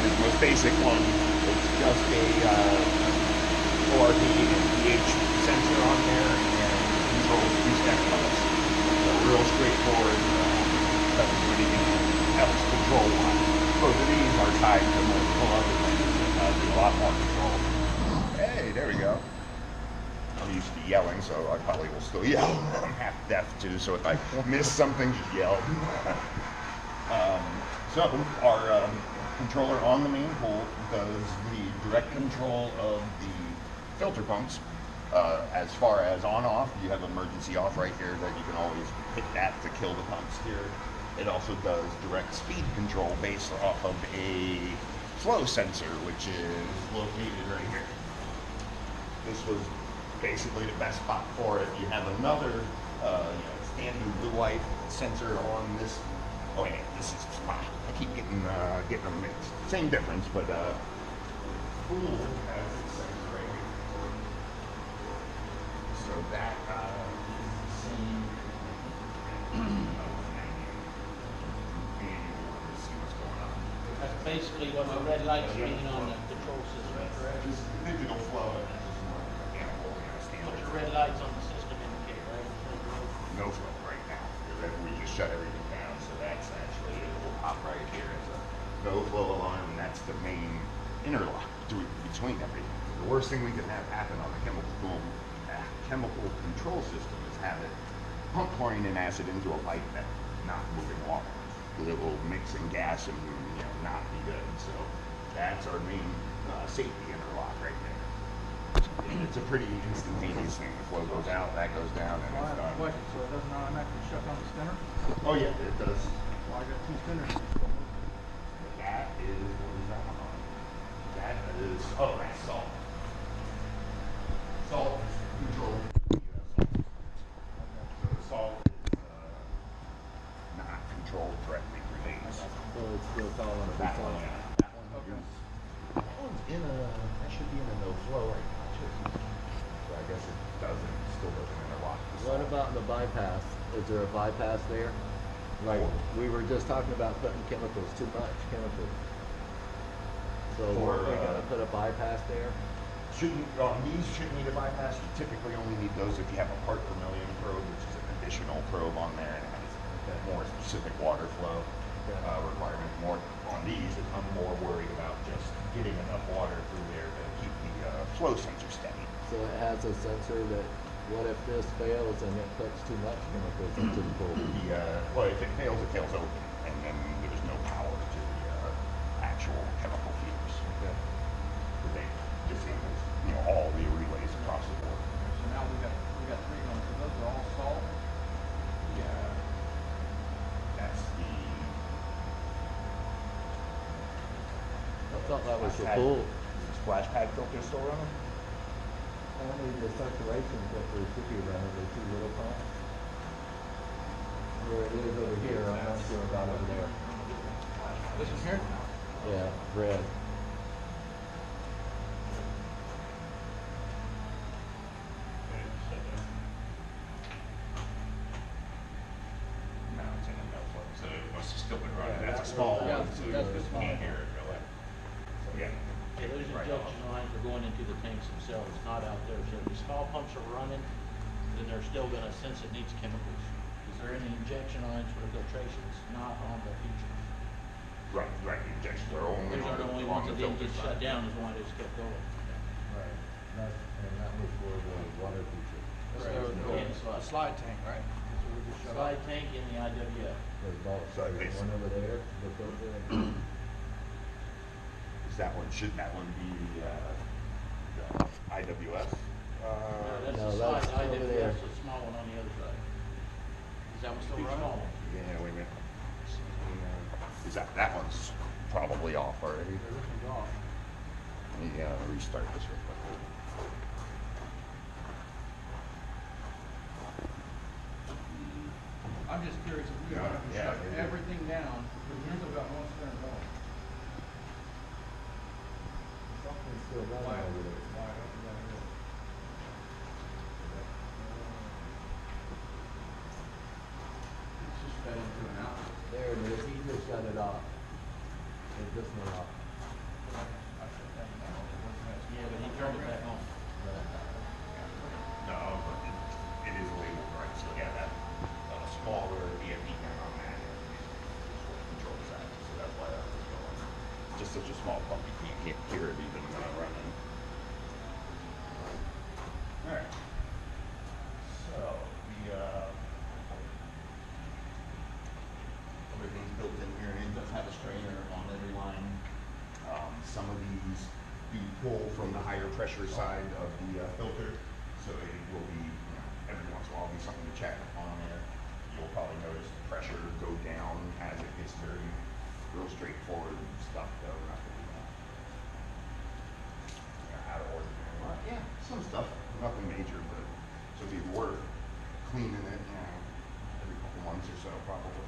that is the most basic one. It's just a ORP and pH sensor on there and controls two-step pumps. So real straightforward. Doesn't do anything else control-wise. Both of these are tied to multiple other things that do a lot more control. Hey, there we go. I'm used to yelling, so I probably will still yell. I'm half deaf too, so if I miss something, just yell. So our controller on the main pole does the direct control of the filter pumps. As far as on-off, you have emergency off right here that you can always hit that to kill the pumps here. It also does direct speed control based off of a flow sensor, which is located right here. This was basically the best spot for it. You have another standard blue light sensor on this. Oh wait, this is I keep getting them mixed. Same difference, but pool has its sensor right here. So that see what's going on. That's basically what the red lights mean on the control system, correct? Just digital flow. What your red lights on the system indicate, right? No flow right now. We just shut everything down, so that's actually, it will pop right here as a no flow alarm, and that's the main interlock between everything. The worst thing we can have happen on the chemical control system is have it pump chlorine and acid into a pipe that's not moving water. It will mix in gas and not be good. So that's our main safety interlock right there. And it's a pretty instantaneous thing. The flow goes out, that goes down, and it's done. Question, so it doesn't automatically shut down the spinner? Oh yeah, it does. Well, I got two spinners. That is, what is that one on? That is, oh, that's salt. Salt is controlled. So the salt is not controlled correctly for these. So it's still calling it That salt. one, yeah. That one that one's in a, that should be in a no flow right now too. So I guess it doesn't, still doesn't interlock. What about the bypass? Is there a bypass there? Like we were just talking about putting chemicals, too much chemicals. So we're gonna put a bypass there? These shouldn't need a bypass. You typically only need those if you have a part per million probe, which is an additional probe on there, and it has more specific water flow requirement. More on these, I'm more worried about just getting enough water through there to keep the flow sensor steady. So it has a sensor that, what if this fails and it puts too much chemicals into the pool? Well, if it fails open, and then there's no power to the actual chemical feeders. Okay. They disable, all the relays across the board. So now we got three going. So those are all salt. Yeah, that's the. I thought that was the Splash pad. pool. Splash pad filter still running? Only the circulation filter should be running, the two little pumps. Where it is over here, I'm not sure about over there. This one here? Yeah, red. No, it's in a no flow, so it must have still been running. That's a small one, so you just can't hear it really. So yeah. Yeah, those injection lines are going into the tanks themselves, not out there. So if the small pumps are running, then they're still gonna sense it needs chemicals. Is there any injection lines for the filtration? It's not on the features. Right, the injections are only Those are the only ones that didn't get shut down, is why they just kept going. Right. And that was for the water feature. A slide tank, right? That's what we just shut Slide off. tank in the IWF. There's both. So it's- One over there, the filter. Is that one, should that one be the IWS? That's no, the slide that's over there. IWF, the small one on the other side. Is that one still Big running? small one. Yeah, wait a minute. Is that one's probably off already? Yeah, this one's off. Let me restart this real quick. I'm just curious if we want to Yeah, shut yeah. everything down, because we've still got one spinner going. Something's still running Why? over there. Why? It's just fed into an outlet. There it is, he just shut it off. It just went off. just such a small pump, you can't hear it even running. Alright. So, everything's built in here. It does have a strainer on every line. Some of these do pull from the higher pressure side of the filter, so it will be, every once in a while be something to check on there. You'll probably notice the pressure go down as it gets very real straightforward stuff, though. Nothing out of ordinary. Well, yeah, some stuff, nothing major, but so it'd be worth cleaning it, every couple months or so, probably.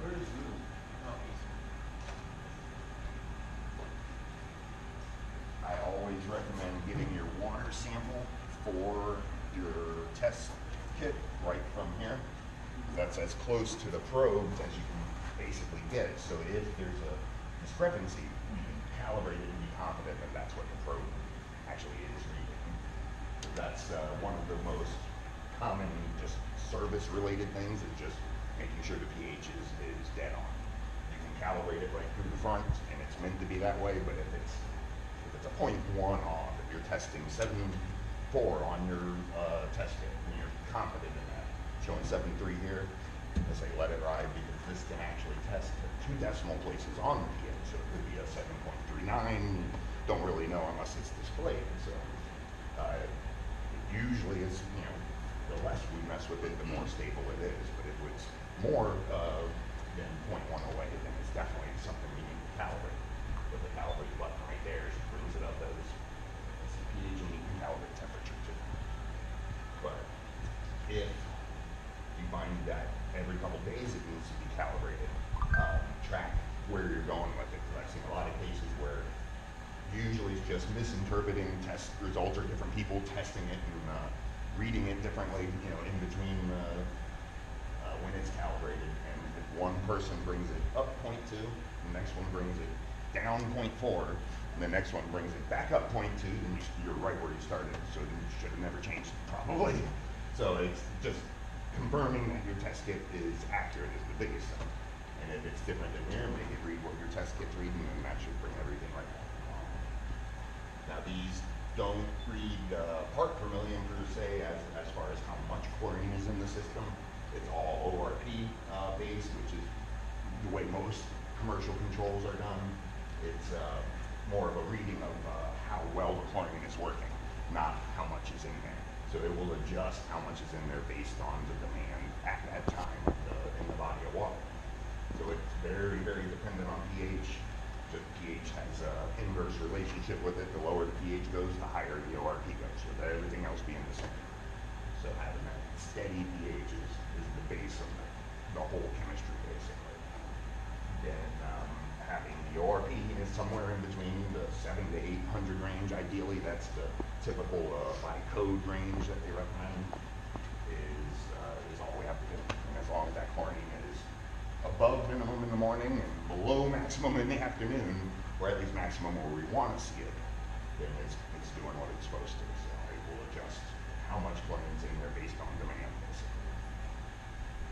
Where is Lou? Oh, he's. I always recommend getting your water sample for your test kit right from here. That's as close to the probes as you can basically get it. So if there's a discrepancy, you can calibrate it and be confident that that's what the probe actually is reading. That's one of the most common just service-related things, is just making sure the pH is dead on. You can calibrate it right through the front, and it's meant to be that way, but if it's a 0.1 off, if you're testing 7.4 on your test kit, and you're confident in that, showing 7.3 here, I say let it ride, because this can actually test to 2 decimal places on the pH, so it could be a 7.39, don't really know unless it's displayed, so it usually is, the less we mess with it, the more stable it is, but if it's more than 0.1 away, then it's definitely something we need to calibrate. But the calibrate button right there just brings it up as the pH, and you can calibrate temperature too. But if you find that every couple days it needs to be calibrated, track where you're going with it. Because I've seen a lot of cases where usually it's just misinterpreting test results, or different people testing it and reading it differently, in between when it's calibrated. And if one person brings it up 0.2, the next one brings it down 0.4, and the next one brings it back up 0.2, then you're right where you started, so you should have never changed it, probably. So it's just confirming that your test kit is accurate is the biggest thing. And if it's different than here, make it read what your test kit's reading, and that should bring everything right back. Now these don't read part per million per se as far as how much chlorine is in the system. It's all ORP based, which is the way most commercial controls are done. It's more of a reading of how well the chlorine is working, not how much is in there. So it will adjust how much is in there based on the demand at that time in the body of water. So it's very, very dependent on pH. The pH has an inverse relationship with it. The lower the pH goes, the higher the ORP goes, with everything else being the same. So having that steady pH is the base of the whole chemistry, basically. Then having the ORP is somewhere in between the 700 to 800 range. Ideally, that's the typical by code range that they recommend. Is all we have to do. And as long as that chlorine is above minimum in the morning and below maximum in the afternoon, or at least maximum where we want to see it, then it's doing what it's supposed to. So it will adjust how much chlorine's in there based on demand, basically.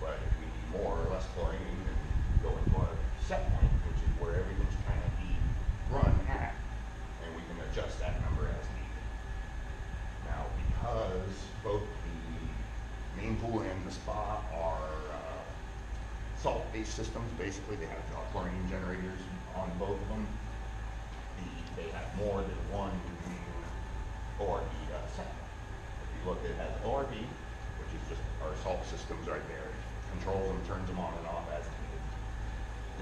But if we need more or less chlorine, then go into our set point, which is where everything's trying to be run at, and we can adjust that number as needed. Now, because both the main pool and the spa are salt-based systems, basically they have chlorine generators on both of them. They have more than one main ORP set. If you look, it has ORP, which is just our salt systems right there. It controls them, turns them on and off as needed.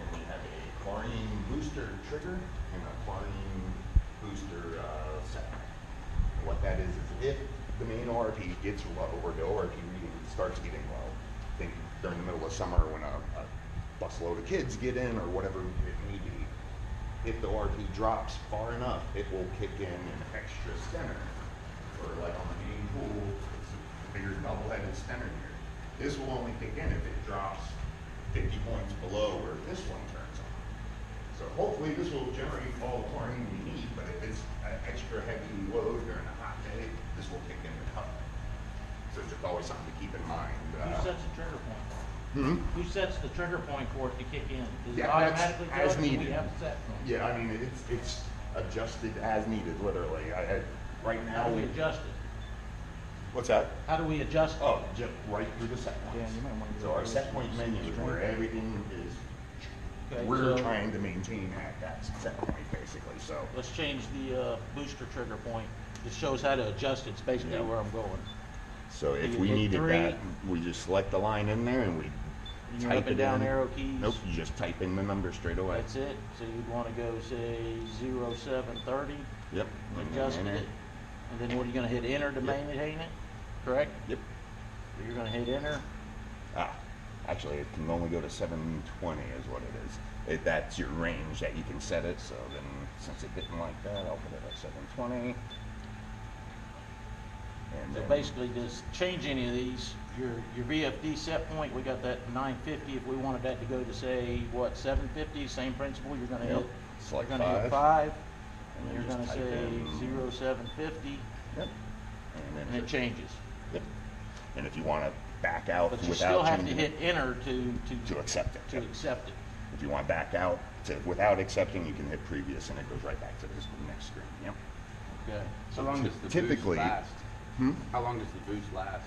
Then we have a chlorine booster trigger and a chlorine booster setback. What that is if the main ORP gets low, or the ORP reading starts getting low, think during the middle of summer when a busload of kids get in, or whatever it may be, if the ORP drops far enough, it will kick in an extra Skimmer. Or like on the main pool, it's a bigger double-headed Skimmer here. This will only kick in if it drops 50 points below where this one turns on. So hopefully this will generate all the chlorine we need, but if it's an extra heavy load during a hot day, this will kick in the cup. So it's just always something to keep in mind. Who sets the trigger point? Who sets the trigger point for it to kick in? Does it Yeah, automatically that's do as it, or do needed. we have to set? Yeah, I mean, it's adjusted as needed, literally. Right now, How do we adjust it? what's that? How do we adjust it? Oh, just right through the set Yeah, points. you might wanna So go our through set this point and menu see is the where string. everything is, Okay, we're so trying to maintain at that set point, basically, so. let's change the booster trigger point. It shows how to adjust it. It's basically Yeah. where I'm going. So if You we hit needed 3. that, we just select the line in there and we And your type up and it down in. arrow keys. Nope, you just type in the number straight away. That's it. So you'd want to go say 0730. Yep. and then Adjusted enter. it. And then what are you going to hit enter to Yep. maintain it? Correct? Yep. So you're going to hit enter. Actually, it can only go to 720 is what it is. That's your range that you can set it, so then since it didn't like that, I'll put it at 720. And So then, basically, just change any of these. Your VFD set point, we got that 950. If we wanted that to go to say, what, 750, same principle, you're going to Yep. hit, Select you're going to hit 5. 5. And then you're going just to type say in- 0750, Yep. and it changes. Yep. And if you want to back out But you without still have to changing hit it, enter to accept it. to Yep. accept it. If you want to back out without accepting, you can hit previous and it goes right back to this next screen. Yep. Okay. How long does the typically- boost last? Hmm? How long does the boost last?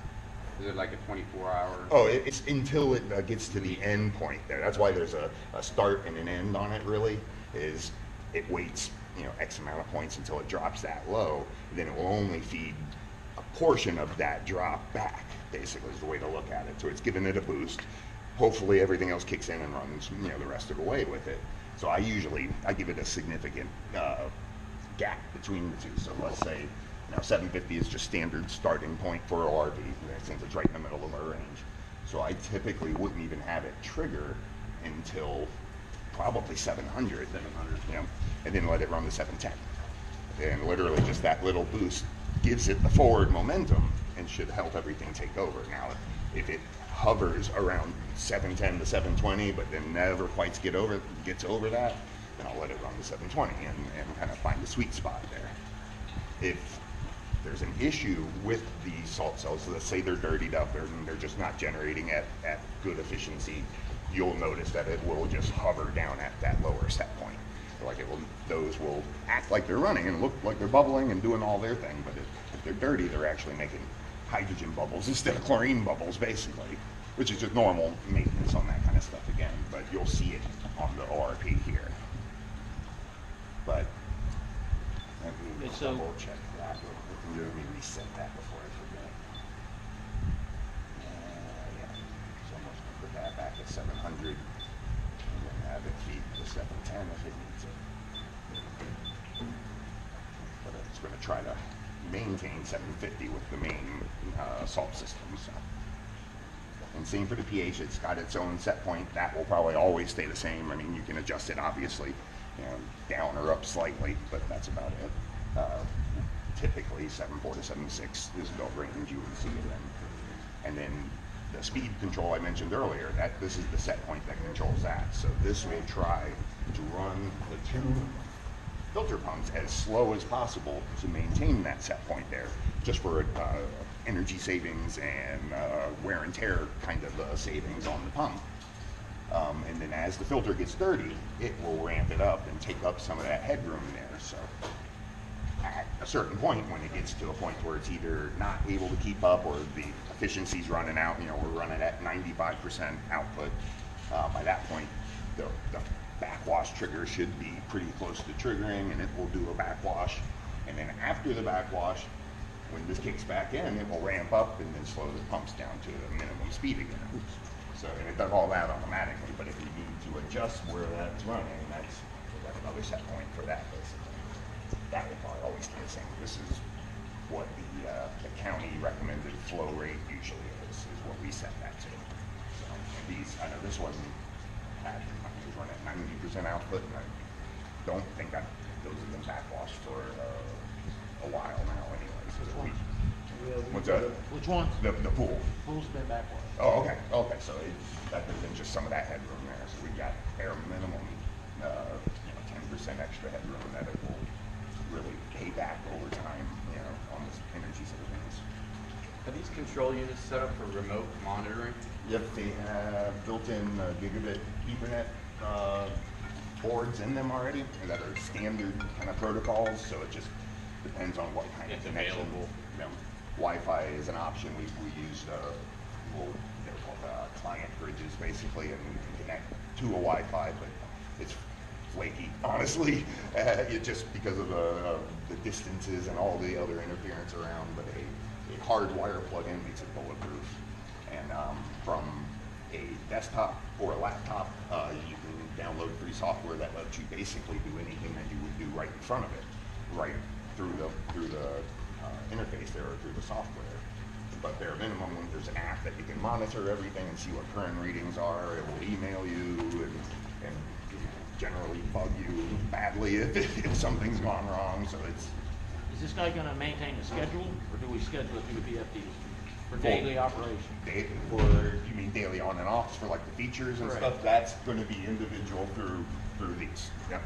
Is it like a 24-hour? Oh, it's until it gets to the end point there. That's why there's a start and an end on it, really, is it waits, X amount of points until it drops that low. Then it will only feed a portion of that drop back, basically, is the way to look at it. So it's giving it a boost. Hopefully everything else kicks in and runs, the rest of the way with it. So I give it a significant gap between the two. So let's say, 750 is just standard starting point for a RV, since it's right in the middle of our range. So I typically wouldn't even have it trigger until probably 700. 700. And then let it run to 710. And literally just that little boost gives it the forward momentum and should help everything take over. Now, if it hovers around 710 to 720, but then never quite gets over that, then I'll let it run to 720 and kind of find the sweet spot there. If there's an issue with the salt cells, so let's say they're dirtied up and they're just not generating at good efficiency, you'll notice that it will just hover down at that lower set point. Like those will act like they're running and look like they're bubbling and doing all their thing, but if they're dirty, they're actually making hydrogen bubbles instead of chlorine bubbles, basically, which is just normal maintenance on that kind of stuff again, but you'll see it on the ORP here. But let me Okay, so- double check that. Let me reset that before I forget. Yeah, so I'm just gonna put that back at 700 and then have it feed to 710 if it needs it. But it's going to try to maintain 750 with the main salt system. So. And same for the pH, it's got its own set point. That will probably always stay the same. I mean, you can adjust it obviously, down or up slightly, but that's about it. Typically 7.4 to 7.6 is the range you would see it in. And then the speed control I mentioned earlier, this is the set point that controls that. So this will try to run the 2 filter pumps as slow as possible to maintain that set point there, just for energy savings and wear and tear kind of savings on the pump. And then as the filter gets dirty, it will ramp it up and take up some of that headroom there. So at a certain point, when it gets to a point where it's either not able to keep up or the efficiency's running out, we're running at 95% output, by that point, the backwash trigger should be pretty close to triggering, and it will do a backwash. And then after the backwash, when this kicks back in, it will ramp up and then slow the pumps down to the minimum speed again. So, and it does all that automatically, but if you need to adjust where that's running, we've got another set point for that, basically. That will probably always stay the same. This is what the county recommended flow rate usually is what we set that to. So, and I know this one had, I think it was running at 90% output, and I don't think those have been backwashed for a while now anyway. So what's that? Which one? The pool. Pool's been backwash. Oh, okay. So that there's been just some of that headroom there. So we've got bare minimum, 10% extra headroom that it will really pay back over time, on this energy savings. Are these control units set up for remote monitoring? Yep, they have built-in gigabit Ethernet boards in them already that are standard kind of protocols, so it just depends on what kind It's of connection. available. You know, Wi-Fi is an option. We used, they're called client bridges basically, and we can connect to a Wi-Fi, but it's flaky, honestly, it just because of the distances and all the other interference around, but a hard wire plug-in makes it bulletproof. And from a desktop or a laptop, you can download free software that lets you basically do anything that you would do right in front of it, right through the interface there or through the software. But bare minimum, there's an app that you can monitor everything and see what current readings are. It will email you and generally bug you badly if something's gone wrong. So it's Is this guy gonna maintain a schedule, or do we schedule it through the VFDs for daily operation? You mean daily on and offs for like the features and Correct. stuff? That's going to be individual through these. Yep.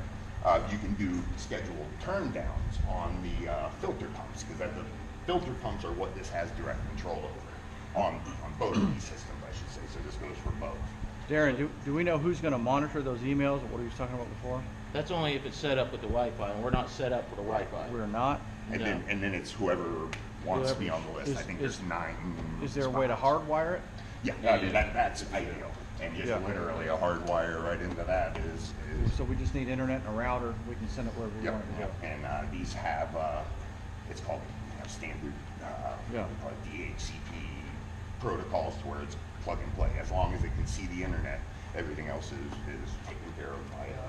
You can do scheduled turn downs on the filter pumps, because the filter pumps are what this has direct control over on both of these systems, I should say. So this goes for both. Darren, do we know who's gonna monitor those emails, what he was talking about before? That's only if it's set up with the Wi-Fi, and we're not set up for the Wi-Fi. We're not? And No. then it's whoever wants to be on the list. Is- I think is- there's 9. Is there a way to spots. hardwire it? Yeah, I mean, that's ideal. And just Yeah. literally a hard wire right into that is So we just need internet and a router, we can send it wherever we yep, want it to yep. go. And these have it's called standard Yeah. DHCP protocols, to where it's plug and play. As long as it can see the internet, everything else is taken care of by a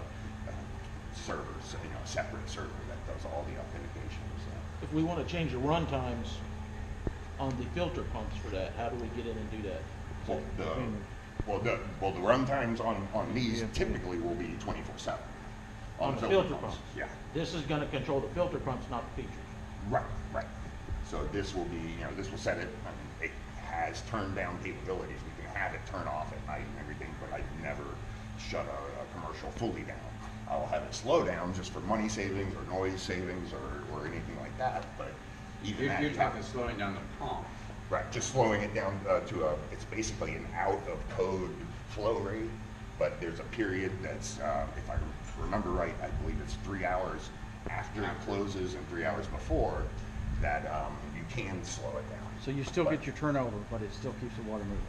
server, so, a separate server that does all the authentication. So. If we wanna change the run times on the filter pumps for that, how do we get in and do that? Well, the run times on these typically will be 24/7 On the filter pumps? Yeah. This is gonna control the filter pumps, not the features. Right. So this will be, this will set it. I mean, it has turn down capabilities. We can have it turn off at night and everything, but I've never shut a commercial fully down. I'll have it slow down just for money savings or noise savings or anything like that. But even that, You're talking slowing down the pump. right, just slowing it down it's basically an out of code flow rate, but there's a period that's, if I remember right, I believe it's 3 hours after it closes and 3 hours before that you can slow it down. So you still get your turnover, but it still keeps the water moving.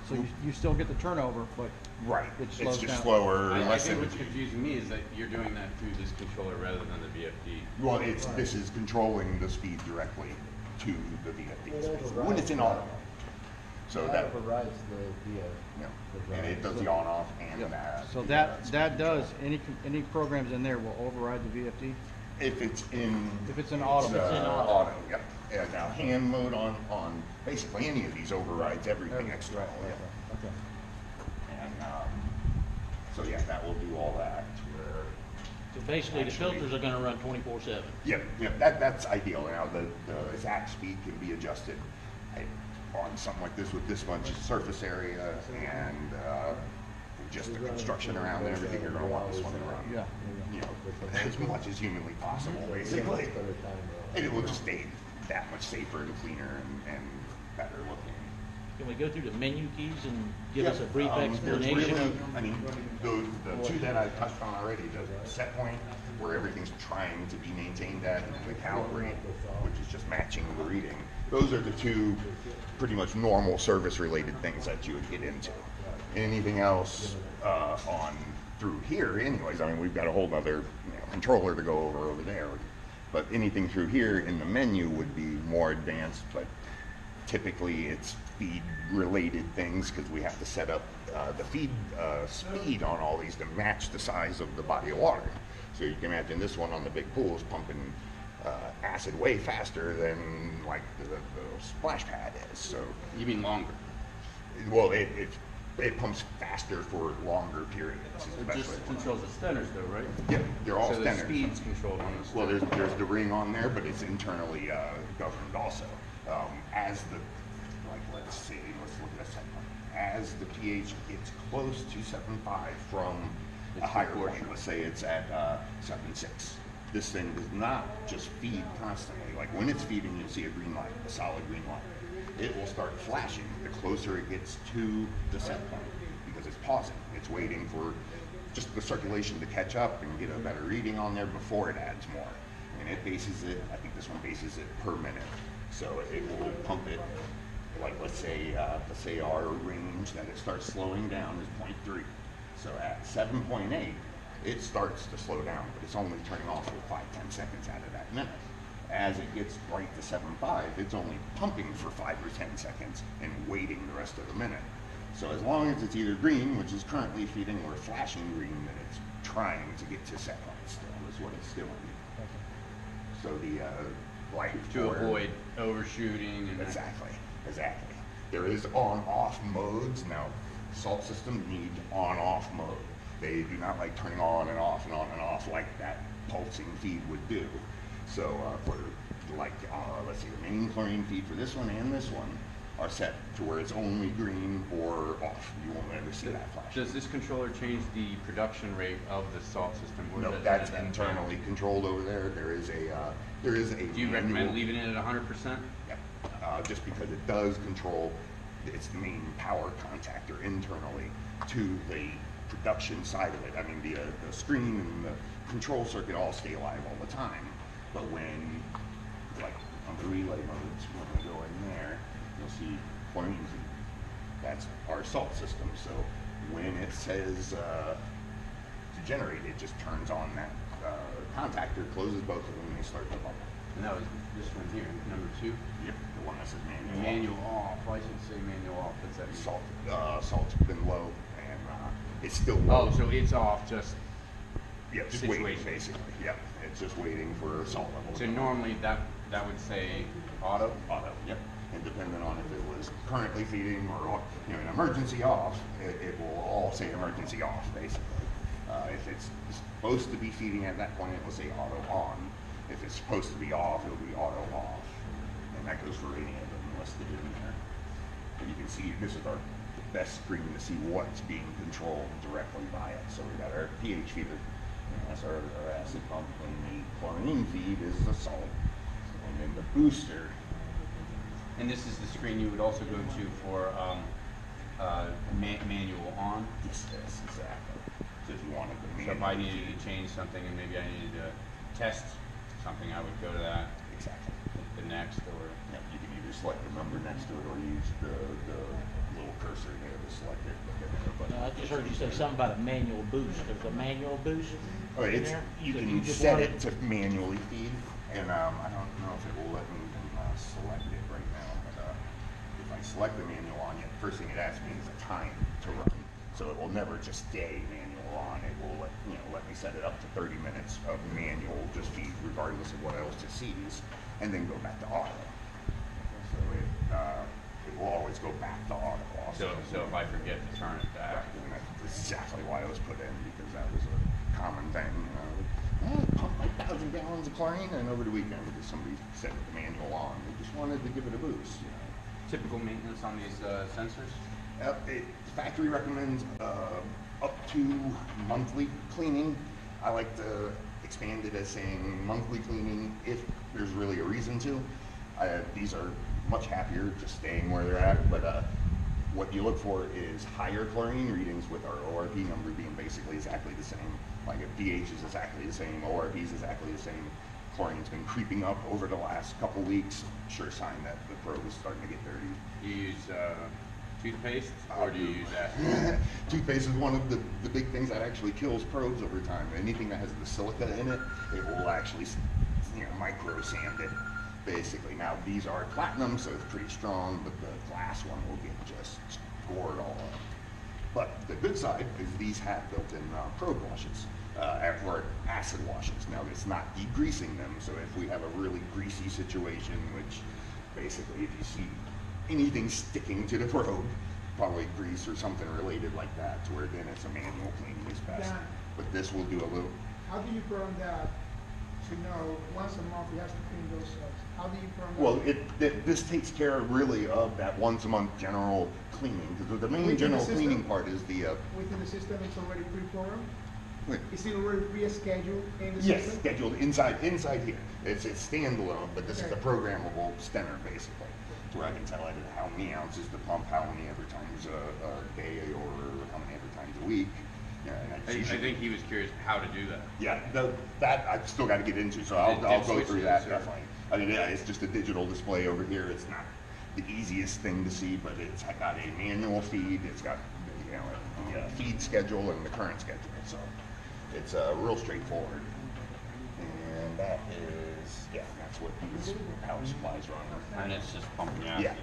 So you still get the turnover, but Right, it it's slows just down. slower I unless think it, what's confusing me is that you're doing that through this controller rather than the VFD. well, this is controlling the speed directly to the VFDs when it's in auto. So that, overrides the yeah, and it does the on off and So the, that does, any programs in there will override the VFD? if it's in If it's in auto. If it's in auto. auto, yep. And now hand mode on basically any of these overrides everything external. Right, Yeah. okay. And so yeah, that will do all that. Where So basically, the Actually- filters are gonna run 24/7. Yep, that's ideal. Now the exact speed can be adjusted on something like this with this much surface area and just the construction around and everything. You're going to want this one to run, Yeah. as much as humanly possible, basically. And it will just stay that much safer and cleaner and better looking. Can we go through the menu keys and give us a brief There's explanation? really, I mean, the two that I touched on already, the set point, where everything's trying to be maintained at, and the count rate, which is just matching the reading. Those are the two pretty much normal service-related things that you would get into. Anything else on through here, anyways, I mean, we've got a whole other controller to go over there. But anything through here in the menu would be more advanced, but typically it's feed-related things because we have to set up the feed speed on all these to match the size of the body of water. So you can imagine this one on the big pool is pumping acid way faster than like the splash pad is. So, You mean longer? well, it pumps faster for longer periods. It just especially. controls the stenners though, right? Yeah, they're all So the stenners. speed's controlled on the Well, stenners. there's the ring on there, but it's internally governed also. As the, like, let's look at a second. As the pH gets close to 7.5 from a higher point, let's say it's at 7.6. This thing does not just feed constantly. Like when it's feeding, you'll see a green light, a solid green light. it will start flashing the closer it gets to the set point, because it's pausing. It's waiting for just the circulation to catch up and get a better reading on there before it adds more. And it bases it, I think this one bases it per minute. So it will pump it, like let's say our range that it starts slowing down is 0.3. So at 7.8, it starts to slow down, but it's only turning off for 5-10 seconds out of that minute. As it gets right to 7.5, it's only pumping for 5 or 10 seconds and waiting the rest of the minute. So as long as it's either green, which is currently feeding, or flashing green, then it's trying to get to set point still, is what it's doing. So the like To avoid overshooting and exactly. There is on-off modes. Now, salt systems need on-off mode. They do not like turning on and off and on and off like that pulsing feed would do. So for like, let's see, the main chlorine feed for this one and this one are set to where it's only green or off. You won't ever see that flash. Does this controller change the production rate of the salt system? Or No, does that's it internally controlled over there. There is a Do you recommend leaving it at 100%? Yep. Just because it does control its main power contactor internally to the production side of it. I mean, the screen and the control circuit all stay alive all the time. But when, like on the relay modes, when we go in there, you'll see chlorine feed. That's our salt system. So when it says to generate, it just turns on that contactor, closes both of them, and they start to bubble. And that was this one here, number 2. Yep, the one that says manual. Manual off. Why should it say manual off? What's that mean? Salt's been low, and it's still low. Oh, so it's off just. Yeah, just waiting, basically. Yep, it's just waiting for salt level. So normally that would say auto. Auto, yep. And depending on if it was currently feeding or an emergency off, it will all say emergency off, basically. If it's supposed to be feeding at that point, it will say auto on. If it's supposed to be off, it'll be auto off. And that goes for any of them listed in there. And you can see this is the best screen to see what's being controlled directly by it. So we got our pH feeder, and that's our acid pump, and the chlorine feed is the salt. And then the booster. And this is the screen you would also go to for manual on. Yes, exactly. So if you wanted the So if I needed to change something and maybe I needed to test something, I would go to that. Exactly. The next or. Yeah, you can either select the number next to it or use the little cursor there to select it. I just heard you say something about a manual boost. There's a manual boost Oh, in it's there? you So can just set want it to manually feed, and I don't know if it will let me select it right now. But if I select the manual on, yet first thing it asks me is a time to run. So it will never just stay manual on. It will let me set it up to 30 minutes of manual just feed, regardless of what else it sees, and then go back to auto. So it will always go back to auto. Also. So if I forget to turn it back. And that's exactly why it was put in, because that was a common thing. Pump like 1,000 gallons of chlorine, and over the weekend, because somebody set the manual on, they just wanted to give it a boost. Typical maintenance on these sensors? The factory recommends up to monthly cleaning. I like to expand it as saying monthly cleaning if there's really a reason to. These are much happier just staying where they're at, but what you look for is higher chlorine readings with our ORP number being basically exactly the same. Like if pH is exactly the same, ORP is exactly the same. Chlorine's been creeping up over the last couple weeks. Sure sign that the probe is starting to get dirty. Do you use toothpaste or do you use acid? Toothpaste is one of the big things that actually kills probes over time. Anything that has the silica in it, it will actually micro sand it. Basically, now these are platinum, so it's pretty strong, but the glass one will get just gored all up. But the good side is these have built-in probe washes, or acid washes. Now it's not degreasing them, so if we have a really greasy situation, which basically if you see anything sticking to the probe, probably grease or something related like that, to where then it's a manual cleaning is best. Yeah. But this will do a little. How do you program that to know once a month you have to clean those cells? How do you program Well, that? this takes care really of that once a month general cleaning, because the main Within the general system? cleaning part is the. Within the system, it's already pre-programmed? Wait. Is it already pre-scheduled in the Yes, system? scheduled inside here. It's standalone, but this is a programmable stunner basically, where I can tell it how many ounces to pump, how many every times a day, or how many every times a week. Yeah, and I think he was curious how to do that. yeah, that I've still got to get into, so I'll go through that definitely. I mean, yeah, it's just a digital display over here. It's not the easiest thing to see, but it's got a manual feed. It's got the feed schedule and the current schedule, so it's real straightforward. And that is, that's what these power supplies run. And it's just pumping out. Yeah,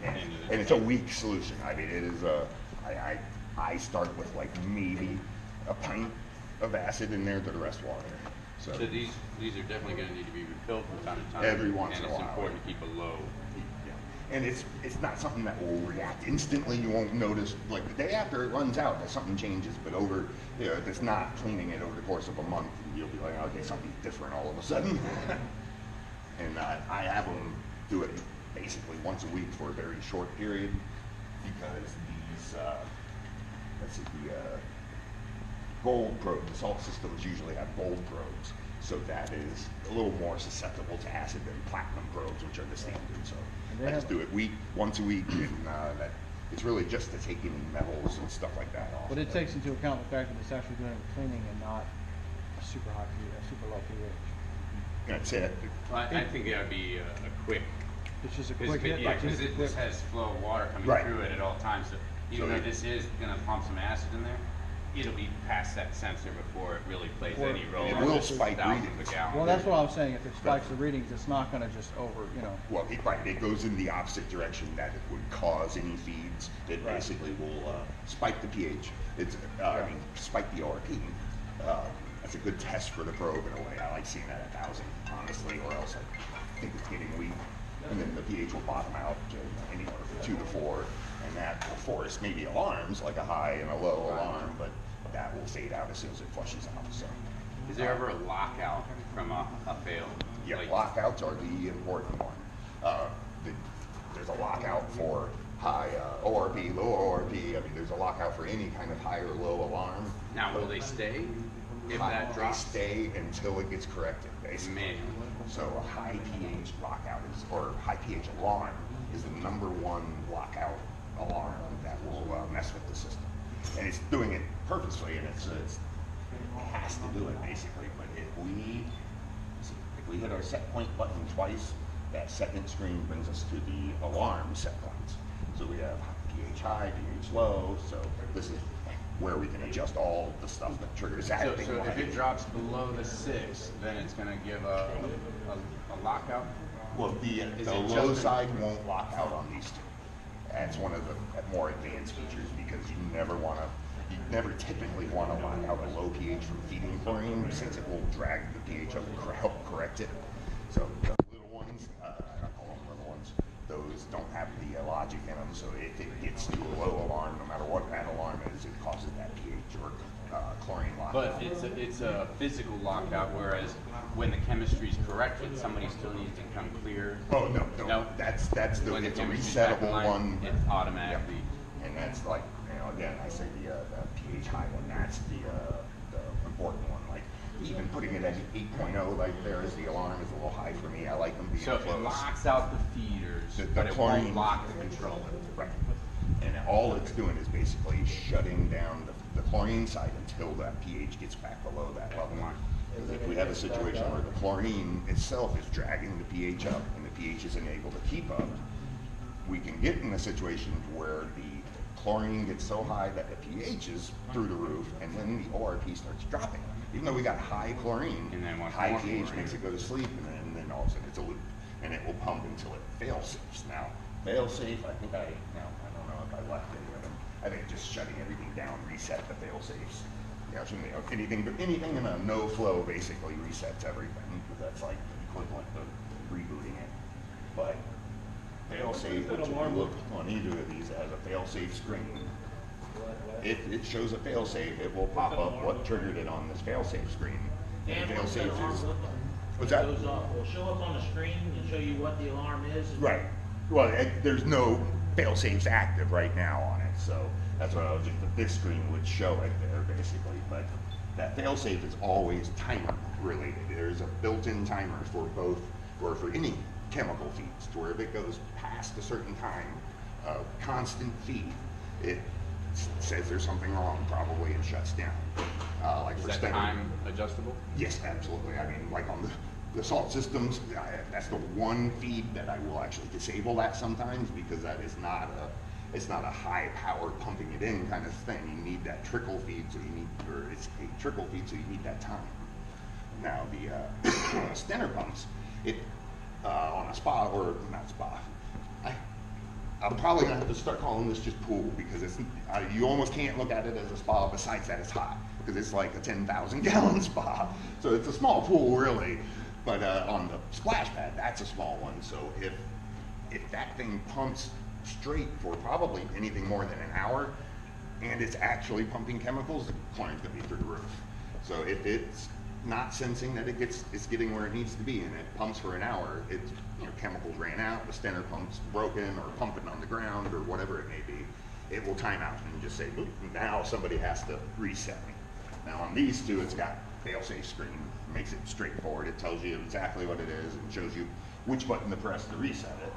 and it's a weak solution. I mean, it is I start with like maybe a pint of acid in there, to the rest water. So these are definitely going to need to be refilled from time to time. Every once in a And it's while. important to keep a low. Yeah. And it's not something that will react instantly. You won't notice, like the day after it runs out, that something changes. But if it's not cleaning it over the course of a month, you'll be like, okay, something's different all of a sudden. And I have them do it basically once a week for a very short period, because these, the gold probe, the salt systems usually have gold probes, so that is a little more susceptible to acid than platinum probes, which are the standard. So I just do it once a week, and that it's really just to take any metals and stuff like that off. But it takes into account the fact that it's actually doing the cleaning and not a super high pH, a super low pH. That's it. Well, I think it would be a quick. It's just a quick hit. Yeah, like because just a this quick- has flow of water coming Right. through it at all times. So even So though this is going to pump some acid in there, it'll be past that sensor before it really plays Before- any role. It in will the spike thousands readings. of gallons. Well, that's what I'm saying. If it spikes the readings, it's not going to just Well, it goes in the opposite direction, that it would cause any feeds. It Right. basically will spike the pH. Spike the ORP. That's a good test for the probe in a way. I like seeing that at 1,000, honestly, or else I think it's getting weak. And then the pH will bottom out to anywhere from 2 to 4, and that will force maybe alarms, like a high and a low alarm, but that will fade out as soon as it flushes out. So, Is there ever a lockout from a fail? yeah, Like, lockouts are the important one. There's a lockout for high ORP, low ORP. I mean, there's a lockout for any kind of high or low alarm. Now, will they stay if that They drops? stay until it gets corrected, basically. Manually. So a high pH lockout or high pH alarm is the #1 lockout alarm that will mess with the system. And it's doing it purposely, and it has to do it basically. But if we hit our set point button twice, that second screen brings us to the alarm set points. So we have pH high, pH low. So this is where we can adjust all the stuff that triggers that. So if it drops below the 6, then it's going to give a lockout? Well, the Is it low just a- side won't lock out on these two. That's one of the more advanced features, because you never typically want to lock out a low pH from feeding chlorine, since it will drag the pH up and help correct it. So the little ones, I don't call them little ones, those don't have the logic in them. So if it gets to a low alarm, no matter what that alarm is, it causes that pH or chlorine lockout. But it's a physical lockout, whereas when the chemistry is corrected, somebody still needs to come clear. Oh, no. No. That's When the it's a chemistry's back in resettable line, one. It's automatically. Yep. And that's like, again, I say the pH high one, that's the important one. Like, even putting it at 8.0, like there is the alarm is a little high for me. I like them being So close. it locks out the feeders, The but it chlorine- won't lock the controller. Right. And all it's doing is basically shutting down the chlorine side until that pH gets back below that level line. Because if we have a situation where the chlorine itself is dragging the pH up and the pH isn't able to keep up, we can get in a situation where the chlorine gets so high that the pH is through the roof, and then the ORP starts dropping. Even though we got high chlorine, And then once high more pH chlorine. makes it go to sleep, and then all of a sudden it's a loop, and it will pump until it fail-safes. Now, fail-safe, I don't know if I left any of them. I think just shutting everything down, reset the fail-safes. Anything in a no flow basically resets everything, because that's like the equivalent of rebooting it. But fail-safe, which if you look on either of these as a fail-safe screen, if it shows a fail-safe, it will pop up what triggered it on this fail-safe screen. And And what's that fail-safe alarm is, look like? what's It that? goes off, will show up on the screen and show you what the alarm is. Right. Well, there's no fail-safes active right now on it, so that's what I was just, this screen would show it there basically. But that fail-safe is always timer related. There's a built-in timer for both, or for any chemical feeds, to where if it goes past a certain time, constant feed, it says there's something wrong probably and shuts down. Like Is for that standard- time adjustable? Yes, absolutely. I mean, like on the salt systems, that's the one feed that I will actually disable that sometimes, because that is not it's not a high power pumping it in kind of thing. You need that trickle feed, so you need, or it's a trickle feed, so you need that time. Now the Skimmers pumps, it on a spa, or not spa, I'm probably gonna have to start calling this just pool, because it's you almost can't look at it as a spa. Besides that, it's hot, because it's like a 10,000 gallon spa, so it's a small pool really. But on the splash pad, that's a small one. So if that thing pumps straight for probably anything more than an hour, and it's actually pumping chemicals, the client's gonna be through the roof. So if it's not sensing that it's getting where it needs to be, and it pumps for an hour, it's, you know, chemicals ran out, the Stenner pump's broken, or pumping on the ground, or whatever it may be, it will time out and just say, oop, now somebody has to reset me. Now on these two, it's got fail-safe screen, makes it straightforward. It tells you exactly what it is and shows you which button to press to reset it.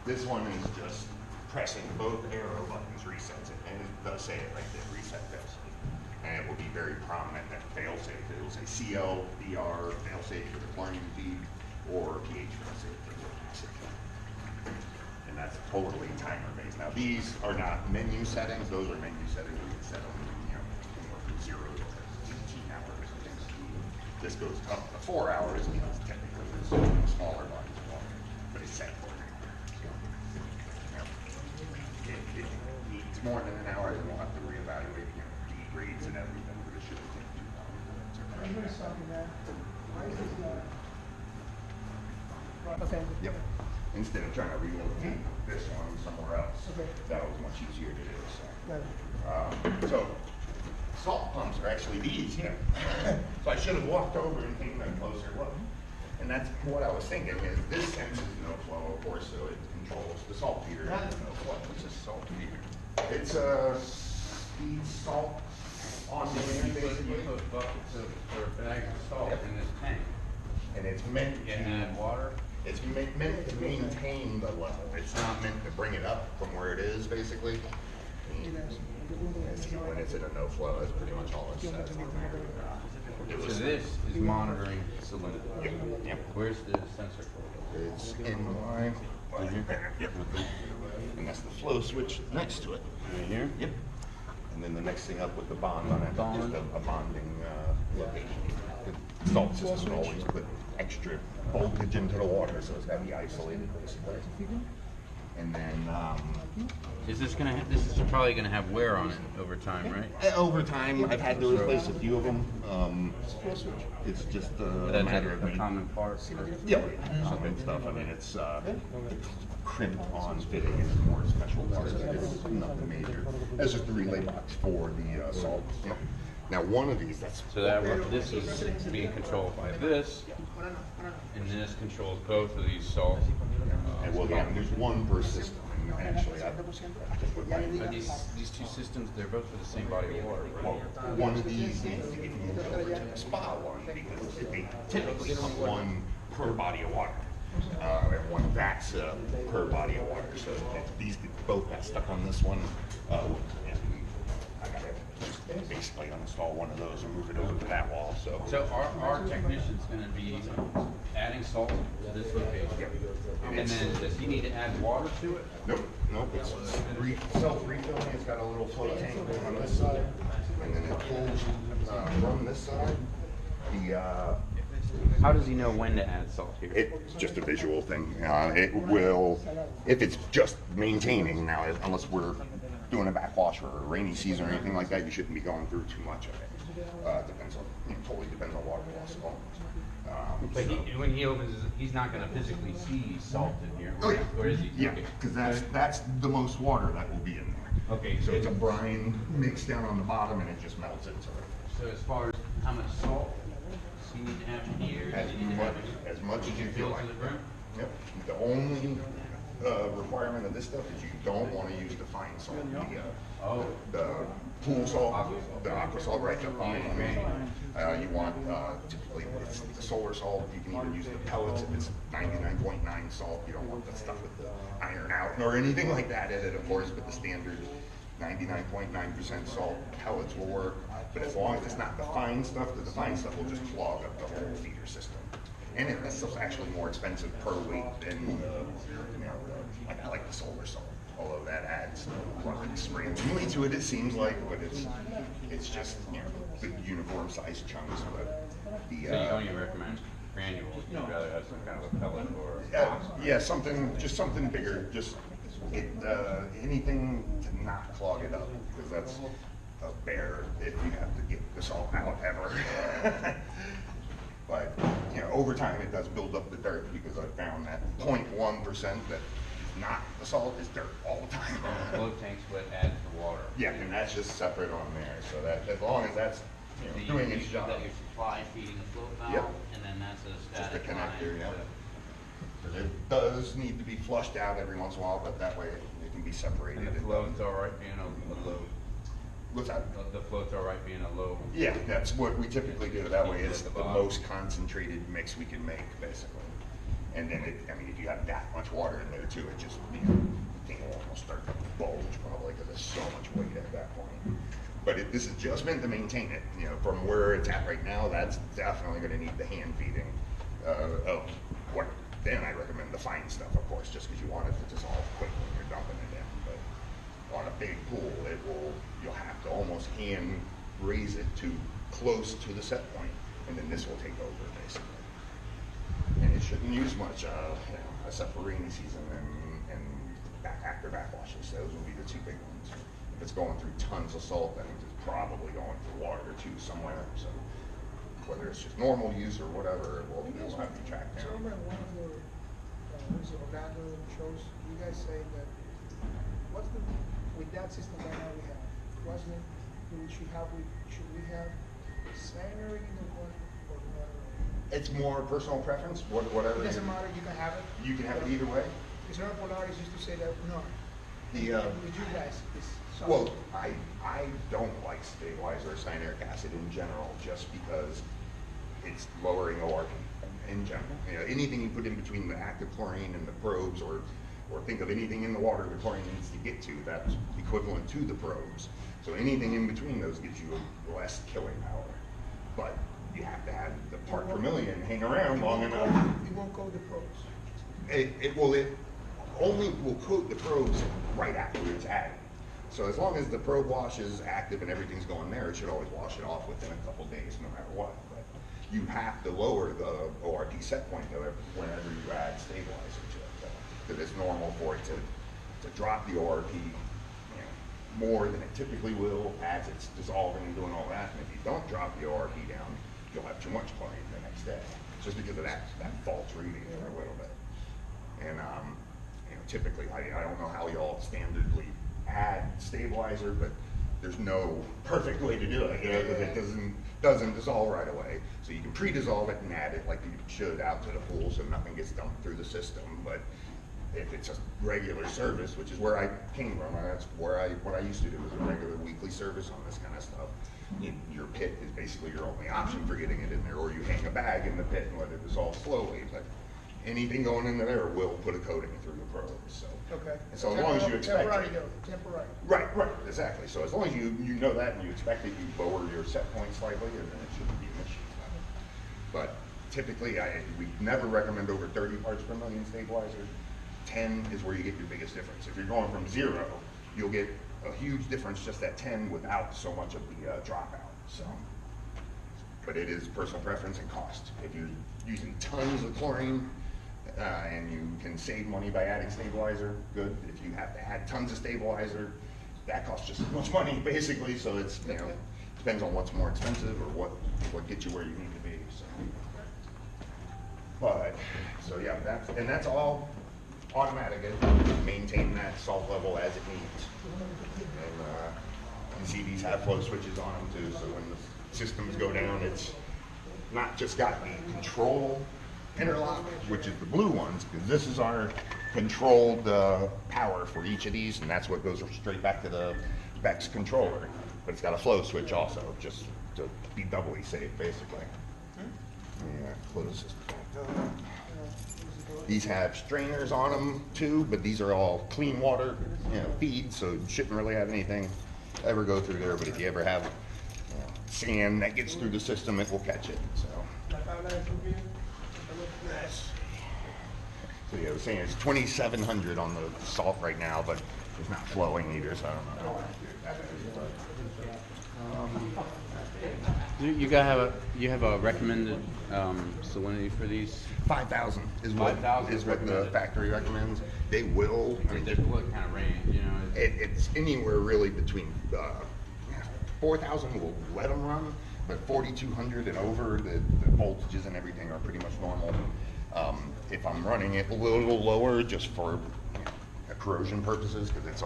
This one is just pressing both arrow buttons resets it, and it does say it right there, reset fail-safe. And it will be very prominent that fail-safe. It will say CL, BR, fail-safe for the chlorine feed, or pH fail-safe for the acid. And that's totally timer-based. Now these are not menu settings. Those are menu settings. We can set them, you know, from 0 to 18 hours. This goes up to 4 hours, because technically it's a smaller bodies of water, but it's set for an hour. So, you know, if it needs more than an hour, then we'll have to reevaluate, you know, feed rates and everything, but it shouldn't take too long. I'm gonna stop you there. Why is this okay. Yep. Instead of trying to relocate this one somewhere else, Okay. that was much easier to do. Got it. So salt pumps are actually these here. So I should have walked over and taken a closer look. And that's what I was thinking, is this senses no flow, of course, so it controls the salt feeder. Has no flow. What's a salt feeder? It's a speed salt on demand, basically. You put buckets or bags of salt in this tank. And it's meant You to add water. It's meant to maintain the level. It's not meant to bring it up from where it is, basically. When it's in a no flow, that's pretty much all it says. So this is monitoring salinity. Yep, yep. Where's the sensor for it? It's in line. Yep. And that's the flow switch next to it. Right here? Yep. And then the next thing up with the bond on it, Bond. just a bonding location. The salt system always put extra voltage into the water, so it's got to be isolated basically. And then Is this gonna? This is probably gonna have wear on it over time, right? over time, I've had to replace a few of them. It's just a That's matter of a common part. For, yeah, some good stuff. I mean, it's crimped on fitting and more special parts. It's nothing major. That's just the relay box for the salt. Yeah. Now, one of these, that's so that this is being controlled by this, and this controls both of these salt. and well, yeah, there's one per system. And actually, I just put my Are these two systems, they're both for the same body of water, right? well, one of these needs to get moved over to the spa one, because they typically pump one per body of water. And one that's per body of water. So these both got stuck on this one. And I got to just basically uninstall one of those and move it over to that wall. So our technician's gonna be adding salt to this location. And then does he need to add water to it? nope, it's self-refilling. It's got a little flow tank on this side, and then it pulls from this side. How does he know when to add salt here? It's just a visual thing. It will, if it's just maintaining now, unless we're doing a backwash or a rainy season or anything like that, you shouldn't be going through too much of it. Depends on, totally depends on water loss. But when he opens, he's not gonna physically see salt in here, Oh, yeah. or is he? Yeah, Okay. because that's the most water that will be in there. Okay, So it's a brine mixed down on the bottom, and it just melts into it. So as far as how much salt does he need to have in here? Does he need to have it As much as you feel filled like. to the brim? Yep. The only requirement of this stuff is you don't want to use the fine salt. Oh. The pool salt, the aqua salt, right? The you want typically with the solar salt, you can even use the pellets if it's 99.9 salt. You don't want the stuff with the iron out or anything like that in it, of course, but the standard 99.9% salt pellets will work. But as long as it's not the fine stuff, because the fine stuff will just clog up the whole feeder system. And that stuff's actually more expensive per weight than like I like the solar salt. Although that adds randomly to it, it seems like, but it's just big uniform sized chunks. But So you don't even recommend granules, you'd rather have some kind of a pellet or? yeah, something bigger, just anything to not clog it up, because that's a bear if you have to get the salt out ever. But over time it does build up the dirt, because I found that 0.1% that not the salt is dirt all the time. Float tanks would add to water. Yeah, and that's just separate on there, so that as long as that's doing its job. That your supply feeding the float valve, Yep. and then that's a Just a static connector, line yeah. to- Because it does need to be flushed out every once in a while, but that way it can be separated. And the float's all right being a low. What's that? The float's all right being a low. Yeah, that's what we typically do. That way it's At the the bottom. most concentrated mix we can make, basically. And then if you have that much water in there too, it just, the thing will almost start to bulge probably, because there's so much weight at that point. But this is just meant to maintain it. From where it's at right now, that's definitely going to need the hand feeding of what. Then I recommend the fine stuff, of course, just because you want it to dissolve quick when you're dumping it in. But on a big pool, you'll have to almost hand raise it to close to the set point, and then this will take over basically. And it shouldn't use much, except for rainy season and after backwashes. Those will be the two big ones. If it's going through tons of salt, then it's probably going through water too somewhere. So whether it's just normal use or whatever, we'll have to track So down. remember one of your Orlando shows, you guys say that, with that system right now we have, wasn't it, should we have sanitary in the water or not? It's more personal preference, whatever. It doesn't matter, you can have it. You can have it either way. Because our Polaris used to say that, no. With you guys, it's solid. Well, I don't like stabilizer or cyanuric acid in general, just because it's lowering ORP in general. Anything you put in between the active chlorine and the probes, or think of anything in the water the chlorine needs to get to, that's equivalent to the probes. So anything in between those gives you a less killing power. But you have to have the part per million hang around long enough. It won't coat the probes. It only will coat the probes right after it's added. So as long as the probe wash is active and everything's going there, it should always wash it off within a couple days, no matter what. But you have to lower the ORP set point though whenever you add stabilizer to it, because it's normal for it to drop the ORP more than it typically will as it's dissolving and doing all that. And if you don't drop the ORP down, you'll have too much chlorine the next day, just because of that false reading for a little bit. And typically, I don't know how y'all standardly add stabilizer, but there's no perfect way to do it, because it doesn't dissolve right away. So you can pre-dissolve it and add it like you should out to the pool, so nothing gets dumped through the system. But if it's a regular service, which is where I came from, that's where what I used to do was a regular weekly service on this kind of stuff. Your pit is basically your only option for getting it in there, or you hang a bag in the pit and let it dissolve slowly. But anything going into there will put a coating through the probes. So, Okay. and so as long as you expect Temporary it, though, temporary. right, exactly. So as long as you know that and you expect it, you lower your set point slightly, and then it shouldn't be an issue. But typically, we never recommend over 30 parts per million stabilizer. 10 is where you get your biggest difference. If you're going from 0, you'll get a huge difference just at 10 without so much of the dropout. So, but it is personal preference and cost. If you're using tons of chlorine and you can save money by adding stabilizer, good. If you have to add tons of stabilizer, that costs just as much money basically. So it's depends on what's more expensive or what gets you where you need to be. So, but so yeah, that's all automatic. Maintain that salt level as it needs. And you see these have flow switches on them too, so when the systems go down, it's not just got the control interlock, which is the blue ones, because this is our controlled power for each of these, and that's what goes straight back to the Beck's controller. But it's got a flow switch also, just to be doubly safe, basically. Yeah, close this back up. These have strainers on them too, but these are all clean water, feed, so you shouldn't really have anything ever go through there. But if you ever have sand that gets through the system, it will catch it. So yeah, I was saying it's 2,700 on the salt right now, but it's not flowing either, so I don't know. You have a recommended salinity for these? 5,000 is 5,000 what the recommended. factory recommends. They will. I mean, There's what kind of range, you know? it's anywhere really between 4,000 will let them run, but 4,200 and over, the voltages and everything are pretty much normal. If I'm running it a little lower, just for corrosion purposes, because it's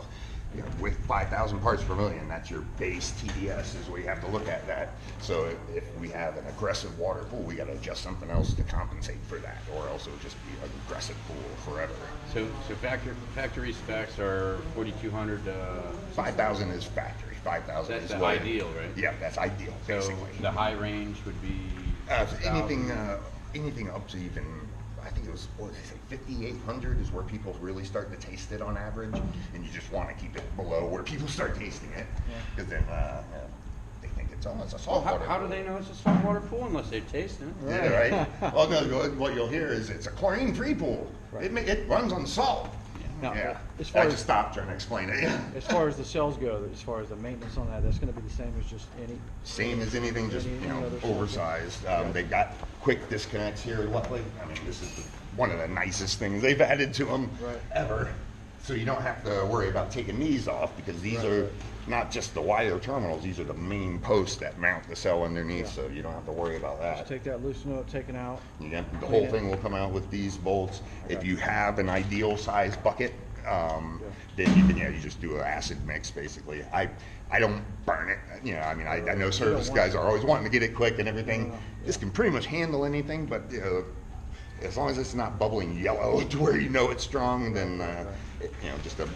with 5,000 parts per million, that's your base TDS is where you have to look at that. So if we have an aggressive water pool, we got to adjust something else to compensate for that, or else it'll just be an aggressive pool forever. So factory specs are 4,200. 5,000 is factory. 5,000 That's is the what ideal, right? Yeah, that's ideal, So basically. the high range would be Anything up to even, I think it was, what did they say, 5,800 is where people really start to taste it on average, and you just want to keep it below where people start tasting it, because then they think it's almost a saltwater. How do they know it's a saltwater pool unless they've tasted it? Yeah, right. Well, no, what you'll hear is it's a chlorine-free pool. Right. It runs on salt. Now, Yeah, as far I as- just stopped trying to explain it. As far as the cells go, as far as the maintenance on that, that's gonna be the same as just any. Same as anything, just Any other stuff. oversized. They got quick disconnects here luckily. I mean, this is one of the nicest things they've added to them Right. ever. So you don't have to worry about taking these off, because these are not just the wire terminals, these are the main posts that mount the cell underneath, so you don't have to worry about that. Just take that, loosen it up, take it out. Yeah, the Clean whole it. thing will come out with these bolts. If Okay. you have an ideal size bucket, then you just do an acid mix basically. I don't burn it. I mean, I know service want guys to. are always wanting to get it quick and everything. No. This can pretty much handle anything, but as long as it's not bubbling yellow to where you know it's strong, then just a I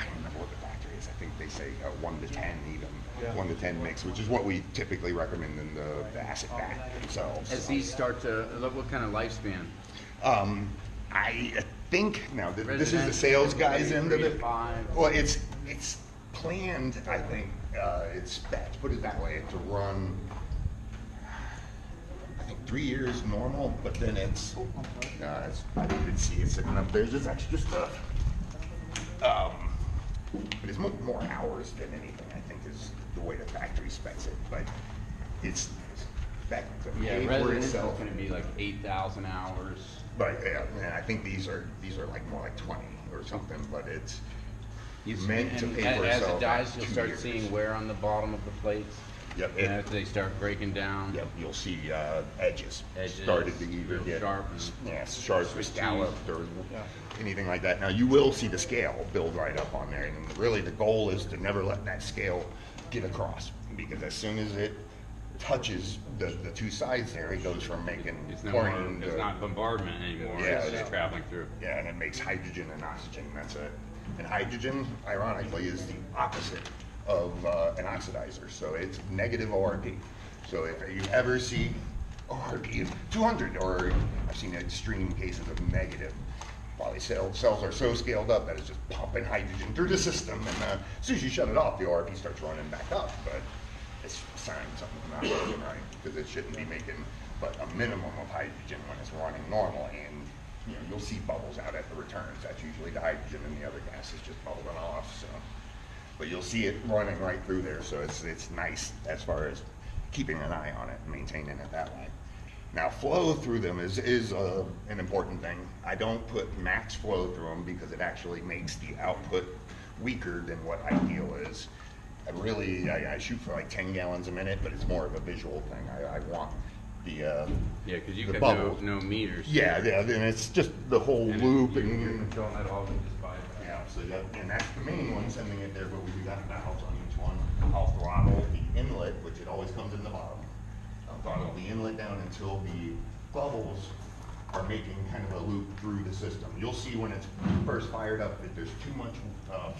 don't remember what the factory is. I think they say 1 to 10 even. Yeah. 1 to 10 mix, which is what we typically recommend in the acid bath themselves. As these start to, what kind of lifespan? I think now this is the Residential, sales guys end of 3 to it. 5. Well, it's planned. I think it's spec. Put it that way, to run. I think 3 years normal, but then it's I didn't even see it sitting up there. There's extra stuff. But it's more hours than anything. I think is the way the factory specs it. But it's that the Yeah, pay for residential itself. is going to be like 8,000 hours. But yeah, and I think these are like more like 20 or something. But it's You meant to and pay for as itself. it dies, at you'll 2 start years. seeing wear on the bottom of the plates. Yep. And as they start breaking down. Yep, you'll see edges Edges, started to either real get sharp sharp or switchy. scalloped or anything like that. Now you will see the scale build right up on there, and really the goal is to never let that scale get across, because as soon as it touches the two sides there, it goes from making It's no chlorine more, it's not bombardment anymore. Yeah, It's it just is. traveling through. Yeah, and it makes hydrogen and oxygen. That's it. And hydrogen, ironically, is the opposite of an oxidizer. So it's negative ORP. So if you ever see ORP of 200, or I've seen extreme cases of negative, while these cells are so scaled up that it's just pumping hydrogen through the system, and as soon as you shut it off, the ORP starts running back up. But it's a sign something's not working right, because it shouldn't be making but a minimum of hydrogen when it's running normal, and you'll see bubbles out at the returns. That's usually the hydrogen, and the other gas is just bubbling off. So, but you'll see it running right through there. So it's nice as far as keeping an eye on it and maintaining it that way. Now, flow through them is an important thing. I don't put max flow through them because it actually makes the output weaker than what ideal is. I shoot for like 10 gallons a minute, but it's more of a visual thing. I want the Yeah, because you the have bubbles. no meters. Yeah, and it's just the whole And loop you're and controlling that all with just by. yeah, so and that's the main one sending it there, but we do got valves on each one. I'll throttle the inlet, which it always comes in the bottom. I'll throttle the inlet down until the bubbles are making kind of a loop through the system. You'll see when it's first fired up that there's too much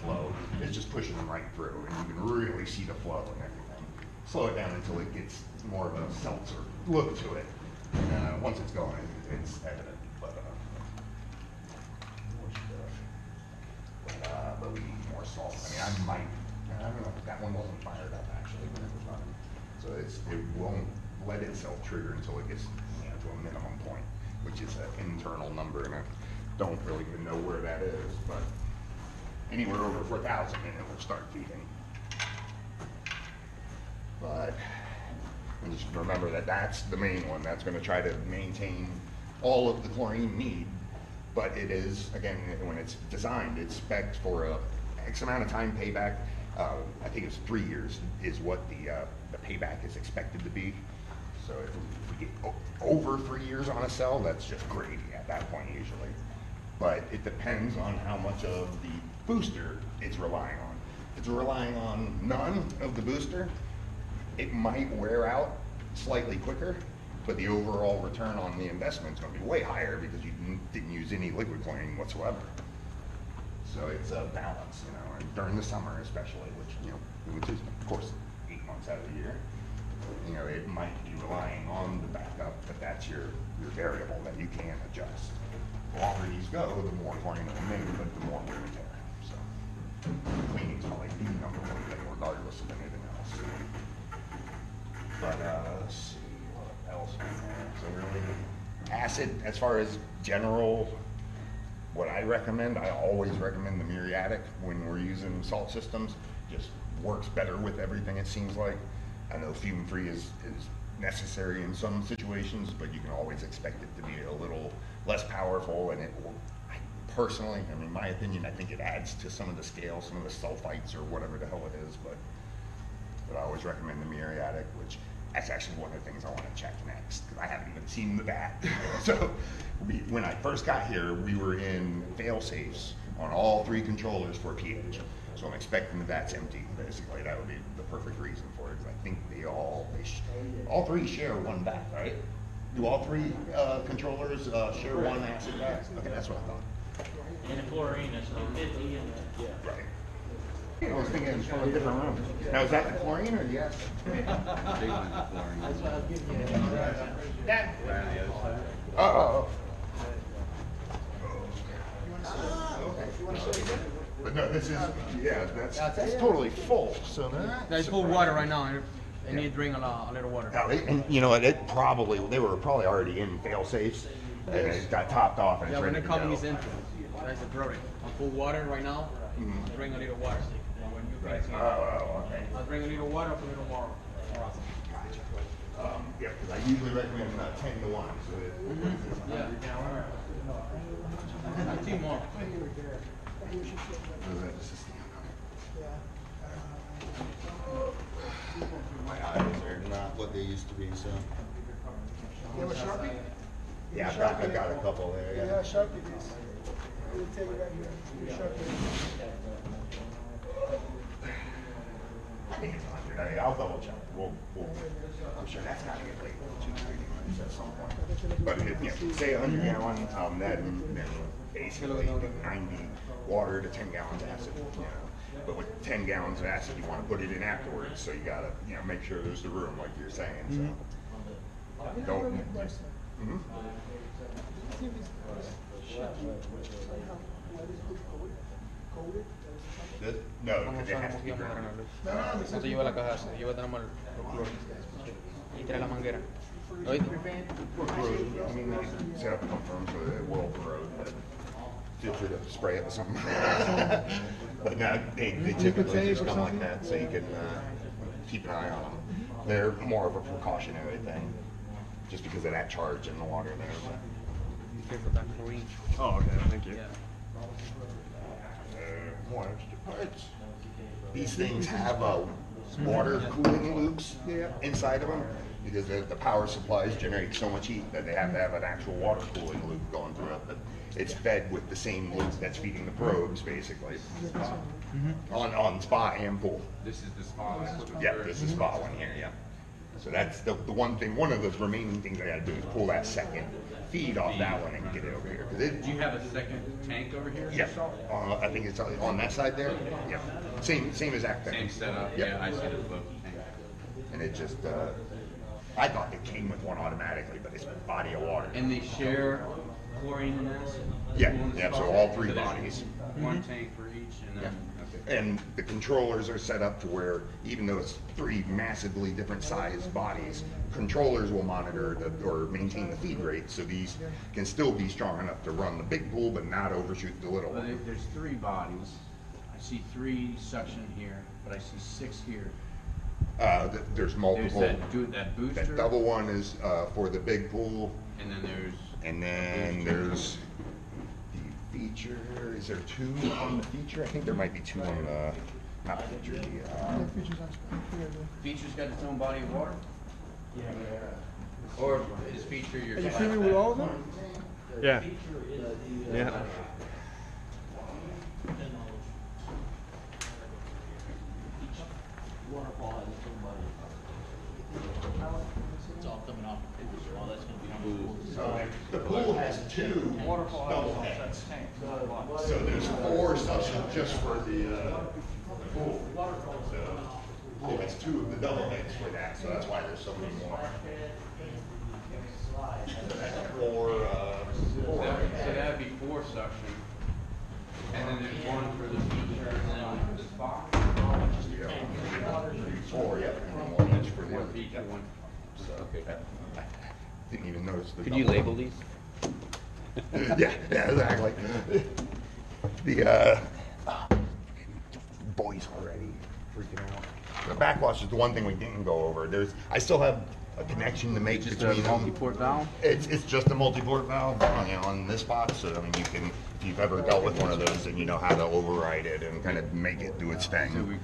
flow. It's just pushing them right through, and you can really see the flow and everything. Slow it down until it gets more of a seltzer look to it. And once it's going, it's evident. But we need more salt. I mean, I don't know, that one wasn't fired up actually when it was running. So it won't let itself trigger until it gets to a minimum point, which is an internal number, and I don't really even know where that is, but anywhere over 4,000 and it will start feeding. But just remember that that's the main one. That's going to try to maintain all of the chlorine need, but it is, again, when it's designed, it's spec'd for a X amount of time payback. I think it's 3 years is what the payback is expected to be. So if we get over 3 years on a cell, that's just gravy at that point usually. But it depends on how much of the booster it's relying on. If it's relying on none of the booster, it might wear out slightly quicker, but the overall return on the investment is going to be way higher because you didn't use any liquid chlorine whatsoever. So it's a balance, and during the summer especially, which is of course 8 months out of the year. It might be relying on the backup, but that's your variable that you can adjust. The longer these go, the more chlorine it will make, but the more wear and tear. So cleaning's probably the number one thing, regardless of anything else. But let's see what else on there. So really, acid, as far as general, what I recommend, I always recommend the muriatic when we're using salt systems. Just works better with everything, it seems like. I know fume-free is necessary in some situations, but you can always expect it to be a little less powerful, and it will, personally, in my opinion, I think it adds to some of the scale, some of the sulfites or whatever the hell it is, but I always recommend the muriatic, which that's actually one of the things I want to check next, because I haven't even seen the vat. So when I first got here, we were in fail-safes on all 3 controllers for pH. So I'm expecting the vat's empty, basically. That would be the perfect reason for it, because I think all 3 share one vat, right? Do all 3 controllers share one acid vat? Okay, that's what I thought. And the chlorine is 50 and Right. I was thinking it's from a different room. Now, is that the chlorine or the acid? That. Oh. But no, this is, that's totally full, so There's full water right now, and you drink a little water. And you know what, they were probably already in fail safes, and it got topped off and it's when ready the to go. company's empty, that's the product. On full water right now, drink a little water. When you Right. finish, Okay. I'll drink a little water, put a little more. Yeah, because I usually recommend 10 to 1, so Yeah. 2 more. My eyes are not what they used to be, so. You have a Sharpie? Yeah, I've got a couple there, Yeah, yeah. Sharpie this. We'll take it right here. Sharpie. I think it's 100. I mean, I'll double check. I'm sure that's got to get labeled 290 at some point. But say 100 gallon, then basically 90 water to 10 gallons acid. But with 10 gallons of acid, you want to put it in afterwards, so you got to make sure there's the room, like you're saying. So don't. No, because it has to be grounded. No te lleva la caja, se lleva nada más los clorines. Y trae la manguera. ¿Oíste? I mean, they set up a pump room so that it will corrode, but feel free to spray it with something. But now, they typically just come like that, so you can keep an eye on them. They're more of a precautionary thing, just because of that charge in the water there. Be careful that chlorine. Oh, okay, thank you. Yeah. More extra parts. These things have water cooling loops inside of them, because the power supplies generate so much heat that they have to have an actual water cooling loop going through it. But it's fed with the same loop that's feeding the probes, basically, on spa and pool. This is the spa. Yeah, this is spa one here, yeah. So that's the one thing, one of those remaining things I gotta do is pull that second feed off that one and get it over here. 'Cause it, Do you have a second tank over here? yeah, I think it's on that side there. Yeah, same as that thing. Same setup, Yep. yeah, I see the float tank. And it just, I thought it came with one automatically, but it's a body of water. And they share chlorine and acid? Yeah, One yeah, so spot? all three So there's bodies. One tank for each and then, okay. And the controllers are set up to where, even though it's three massively different sized bodies, controllers will monitor or maintain the feed rate, so these can still be strong enough to run the big pool, but not overshoot the little Well, one. there's 3 bodies. I see 3 suction here, but I see 6 here. There's There's multiple. that booster. That double one is for the big pool, And then there's. and then there's the feature. Is there 2 on the feature? I think there might be 2 on the, not the feature, the, The features on here, Feature's got its own body of water? Or is feature your? Are you familiar with all of them? Yeah. Yeah. Waterfall has its own body. It's all coming off the pool, so all that's gonna be on the pool. so the pool has 2 Waterfall double has heads. its own tank, not one. So there's 4 suction just for the pool. So the pool has 2 of the double heads for that, so that's why there's so many more. So that's 4, 4. So that'd be 4 suction. And then there's 1 for the feature and then the spot. 4, yeah, and then 1 each for the One other. feature, one. Okay. I didn't even notice the Could you double. label these? Yeah, exactly. The boys already freaking out. The backwash is the one thing we didn't go over. I still have a connection to make Just a between them. multi-port valve? It's just a multi-port valve on this box. So I mean, you can, if you've ever dealt with one of those, then you know how to override it and kind of make it do its So thing. we've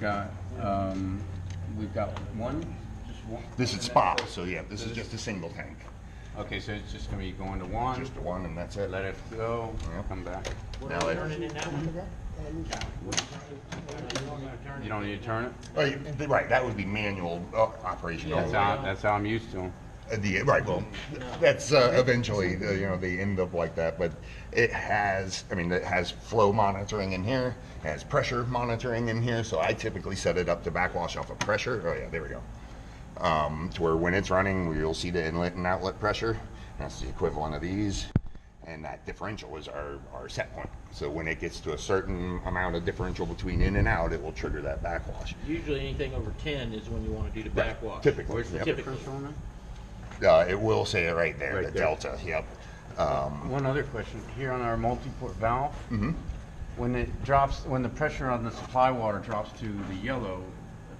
got one, just one? This is spot, so yeah, this is just a single tank. Okay, so it's just gonna be going to one, Just the one, and that's it. let it go, Yep. come back. Now Turn it in that one. You don't need to turn it? Oh, right, that would be manual operation. That's how I'm used to them. Right, well, that's eventually, they end up like that, but it has flow monitoring in here, has pressure monitoring in here, so I typically set it up to backwash off of pressure. Oh yeah, there we go. To where when it's running, you'll see the inlet and outlet pressure. That's the equivalent of these. And that differential is our set point. So when it gets to a certain amount of differential between in and out, it will trigger that backwash. Usually anything over 10 is when you wanna do the Right, backwash. typically, Where's the yep. differential on It will say it right there, Right the there. delta, yep. that? One other question, here on our multi-port valve, when the pressure on the supply water drops to the yellow,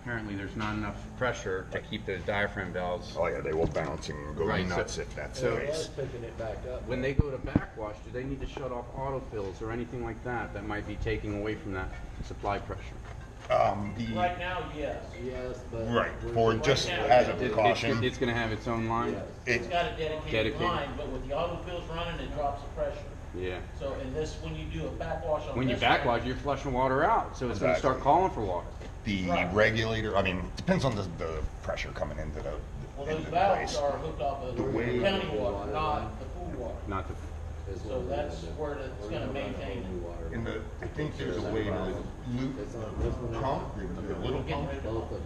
apparently there's not enough pressure to keep those diaphragm valves. Oh yeah, they will bounce and go Right, so- nuts if that's so- the case. Picking it back up. When they go to backwash, do they need to shut off autofills or anything like that that might be taking away from that supply pressure? Right now, yes. Yes, but. Right, we're- for just as a precaution. It's gonna have its own line? Yes. It's got a dedicated Dedicated. line, but with the autofills running, it drops the pressure. Yeah. So in this, when you do a backwash on When you this backwash, one, you're flushing water out, so it's gonna start Exactly. calling for water. The Right. regulator, depends on the pressure coming into the well, into those the valves place. are hooked off of the way- county water, not the pool water. Not the, is So what that's we're where it's gonna gonna do. maintain New it. water. I think there's a way to loop It's on this one. the pump, the little Getting pump. rid of Both of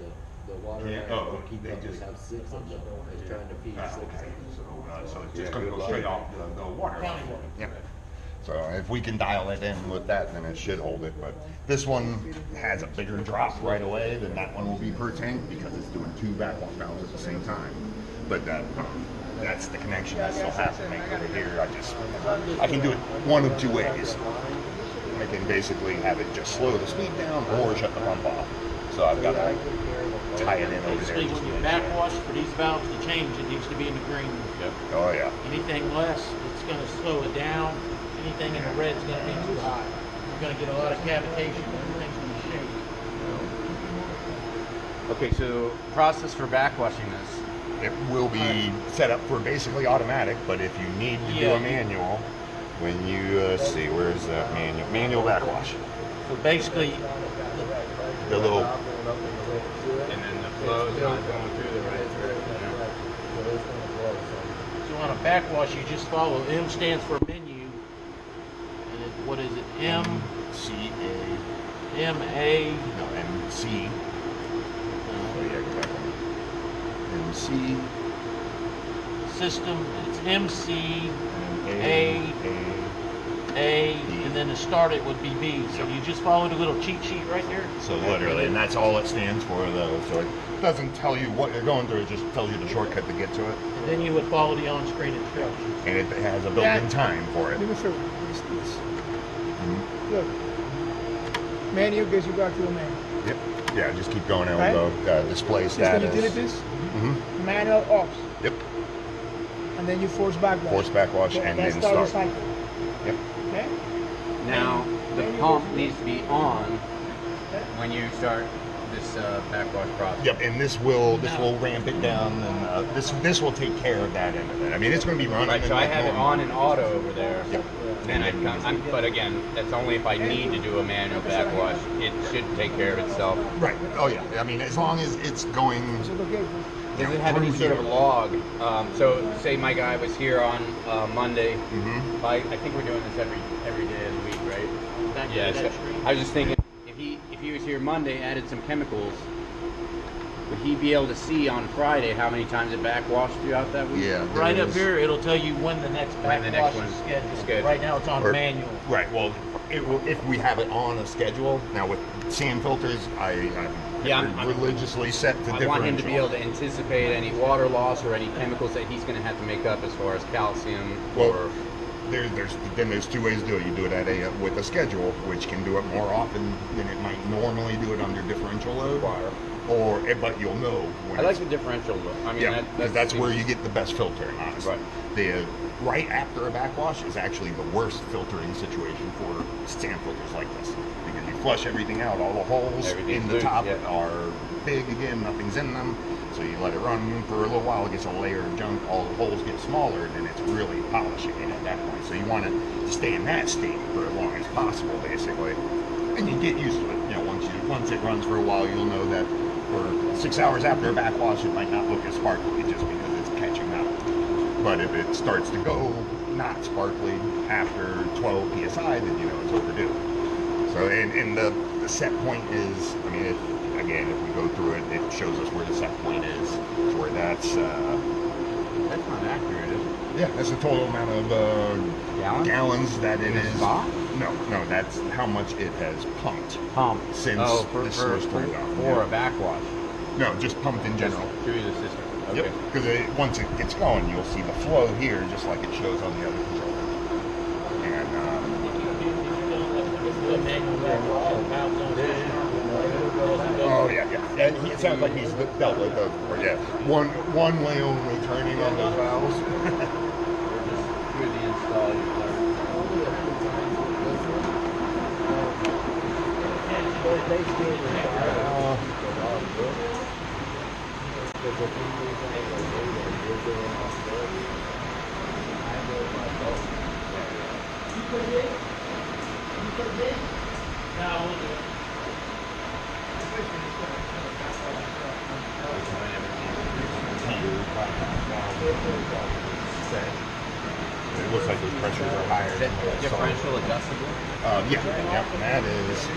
the water. Yeah, lines oh, to keep they up, we just- have 6 of them, it's trying to feed 6 of Okay, them. so it's just gonna go straight off the water. County water. Yeah. So if we can dial it in with that, then it should hold it, but this one has a bigger drop right away than that one will be per tank because it's doing 2 backwash valves at the same time. But that's the connection I still have to make over here. I can do it one of 2 ways. I can basically have it just slow the speed down or shut the pump off. So I've got to tie it in over there. Basically, when you backwash for these valves to change, it needs to be in the green. Oh yeah. Anything less, it's gonna slow it down. Anything in the red is gonna be too high. You're gonna get a lot of cavitation, everything's gonna shake. okay, so process for backwashing this. It will be set up for basically automatic, but if you need to do Yeah. a manual, when you see where's that manual backwash, So basically, the little And then the flow's not going through the right. on a backwash, you just follow. M stands for menu. And what is it? C-A. M-A. No, M-C. Oh, yeah, exactly. M-C. System, it's M-C, A. and then to start it would be B. So you just follow the little cheat sheet right there. So literally, and that's all it stands for, though. So it doesn't tell you what you're going through. It just tells you the shortcut to get to it. And then you would follow the on-screen instructions. And it has a built-in time for it. Let me show you. This. Look. Menu gets you back to the menu. Yep. Yeah, just keep going and Right? we'll go display status. Just when you did this, Mm-hmm. manual off. Yep. And then you force backwash. Force backwash and then That's the start. cycle. Yep. Okay? Now, the pump needs to be on when you start this backwash process. Yep, and this will ramp it down, and this will take care of that end of it. I mean, it's going to be running. Right, so I and have it normal. on and auto over there. Yep. And but again, that's only if I need to do a manual backwash. It should take care of itself. Right. Oh yeah. I mean, as long as it's going. Is it okay? Does it have any through sort of here. log? So say my guy was here on Monday. Mm-hmm. I think we're doing this every day of the week, right? Back to Yeah. the So next screen. I was just thinking, if he was here Monday, added some chemicals, would he be able to see on Friday how many times it backwashed throughout that week? Yeah. Right there up is- here, it'll tell you when the next When the next backwash one's is scheduled. scheduled. Right now, it's on Or- manual. Right. Well, it will, if we have it on a schedule. Now with sand filters, I'm religiously set to I differential. want him to be able to anticipate any water loss or any chemicals that he's going to have to make up as far as calcium Well, or. There's two ways to do it. You do it with a schedule, which can do it more often than it might normally do it under differential load. But you'll know. When I like it's- the differential look. I mean, Yeah, that's where you get the best filtering, honestly. Right. Right after a backwash is actually the worst filtering situation for sand filters like this. Because you flush everything out, all the holes Everything's in the loose, top yeah. are big again, nothing's in them. So you let it run for a little while, it gets a layer of junk, all the holes get smaller, and then it's really polishing it at that point. So you want it to stay in that state for as long as possible, basically. And you get used to it. You know, once it runs for a while, you'll know that for 6 hours after a backwash, it might not look as sparkly just because it's catching up. But if it starts to go not sparkly after 12 psi, then you know it's overdue. So, and the set point is, I mean, again, if we go through it, it shows us where the set point is. So where that's not accurate, is it? yeah, that's the total amount of gallons that it is. No, that's how much it has pumped. Pumped. Since this was turned on. For a backwash. No, just pumped in general. Through the system. Okay. Yep, because once it gets going, you'll see the flow here, just like it shows on the other controller. And The manual backwash, valves on system. oh yeah. And it sounds like he's dealt with those before. Yeah, one way only turning on those valves. Through the install, you learn. It looks like those pressures are higher. Is that differential adjustable? Yeah, and that is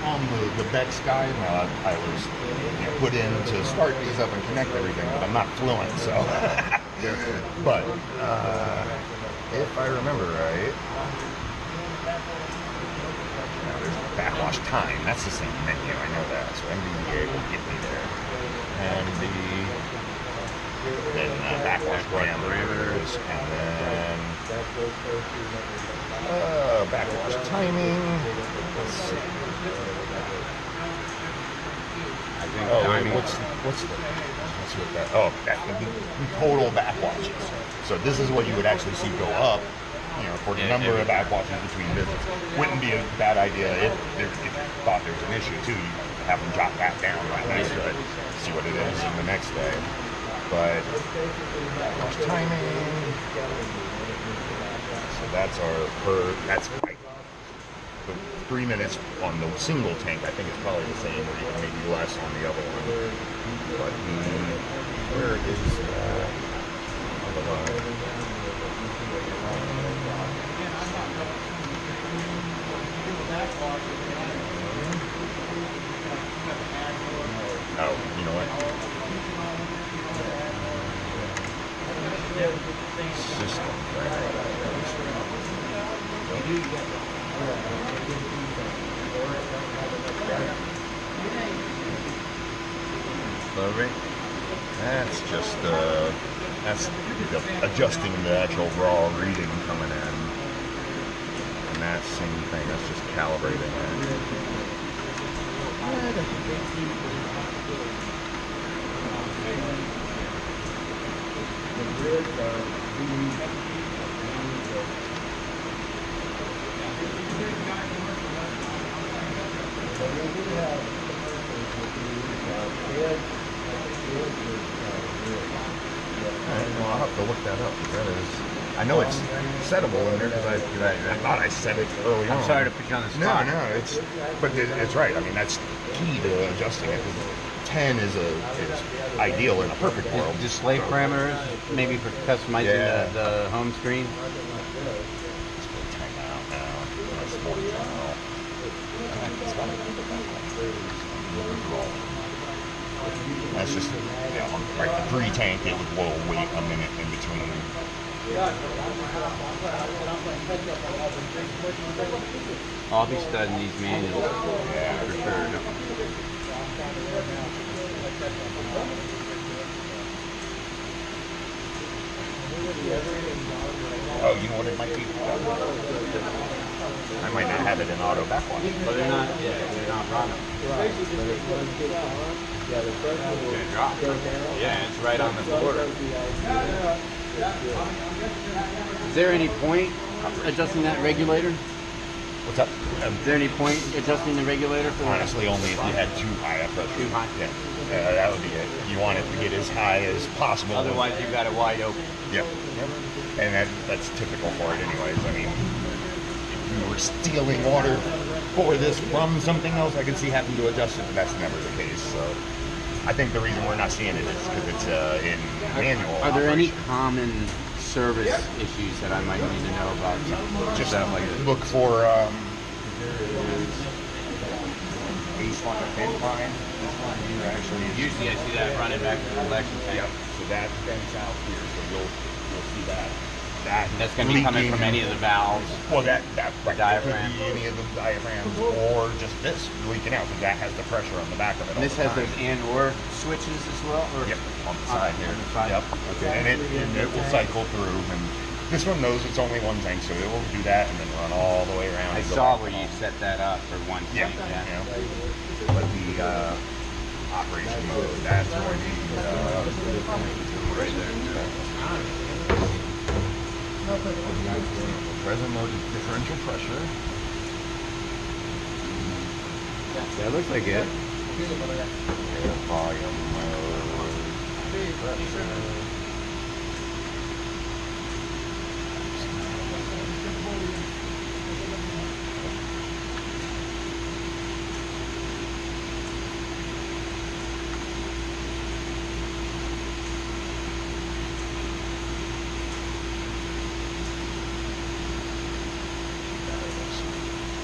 on the Bex guide. Now I was put in to start these up and connect everything, but I'm not fluent, so. But if I remember right, now there's backwash time. That's the same menu. I know that. So MBDA will get me there, and then backwash parameters, and then backwash timing. Let's see. What's with that? Oh, that would be total backwashes. So this is what you would actually see go up. You know, for the number of backwashes between visits. Wouldn't be a bad idea if you thought there was an issue too. You have them jot that down right next to it. See what it is in the next day. But backwash timing. So that's that's like the 3 minutes on the single tank. I think it's probably the same, or even maybe less on the other one. But where is that? Oh, you know what? System. Low rate. That's just that's adjusting the actual raw reading coming in, and that same thing. That's just calibrating it. Well, I'll have to look that up. That is, I know it's settable in there because I thought I set it early on. I'm sorry to put you on the spot. No, but it's right. I mean, that's key to adjusting it. 10 is ideal in a perfect world. Display parameters, maybe for customizing the home screen. Let's put 10 out now. That's more general. That's just, right, the pre-tank, it will wait a minute in between. I'll be studying these manuals. Yeah, For sure. Oh, you know what it might be? I might not have it in auto backwash. But they're not running. It's gonna drop. Yeah, it's right on the border. Is there any point adjusting that regulator? What's up? Is there any point adjusting the regulator for that? Honestly, only if you had too high a pressure. Too high? Yeah, that would be it. You want it to get as high as possible. Otherwise, you've got it wide open. Yep. And that's typical for it anyways. I mean, if you were stealing water for this from something else, I could see having to adjust it, but that's never the case. So I think the reason we're not seeing it is because it's in manual. Are there any operation. common service issues that I might need to know about? Just stuff like this? look for ace line or pin line. This one here actually is. Usually I see that running back to the collection tank. Yep. So that vents out here, so you'll see that. That's going to be coming from any of the valves. Well, that right, diaphragm. It could be any of the diaphragms or just this leaking out, because that has the pressure on the back of it. And this all has the those time. and/or switches as well? Or? Yep, on the side here. On the side. Yep. Okay. And it will cycle through, and this one knows it's only one tank, so it will do that and then run all the way around. I and go saw back where and you all. set that up for one Yeah. tank. Yeah. But the operation mode, that's where the Right there. present mode is differential pressure. That looks like it. Volume mode. Pressure.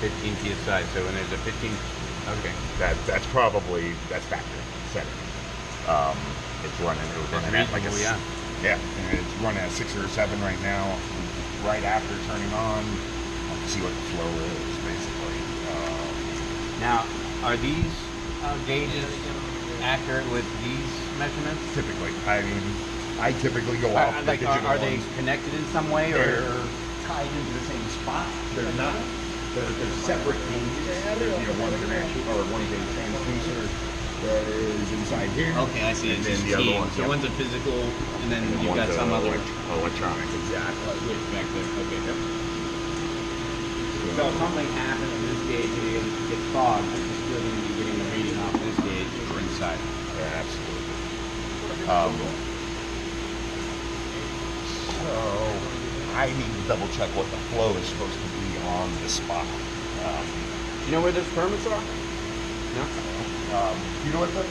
$15 PSI. So when there's a 15, okay. That's factory setting. It's running. It was running at like a reasonable, yeah, and it's running at 6 or 7 right now. Right after turning on, I'll see what the flow is basically. Now, are these gauges accurate with these measurements? Typically, I mean, I typally go off the Like, digital are they ones. connected in some way, They're or? tied into the same spot. They're not. They're separate gauges. There's one's an actual, or one's a transducer that is inside here. Okay, I see. And It's then just the other keying. one. So yep. one's a physical, and then And you've got one's some other electronic, exactly. switch back there. Okay. Yep. So if something happens to this gauge and it gets fogged, it's still going to be getting the reading off this gauge or inside. Yeah, absolutely. So I need to double check what the flow is supposed to be on the spot. Do you know where those permits are? No. You know what did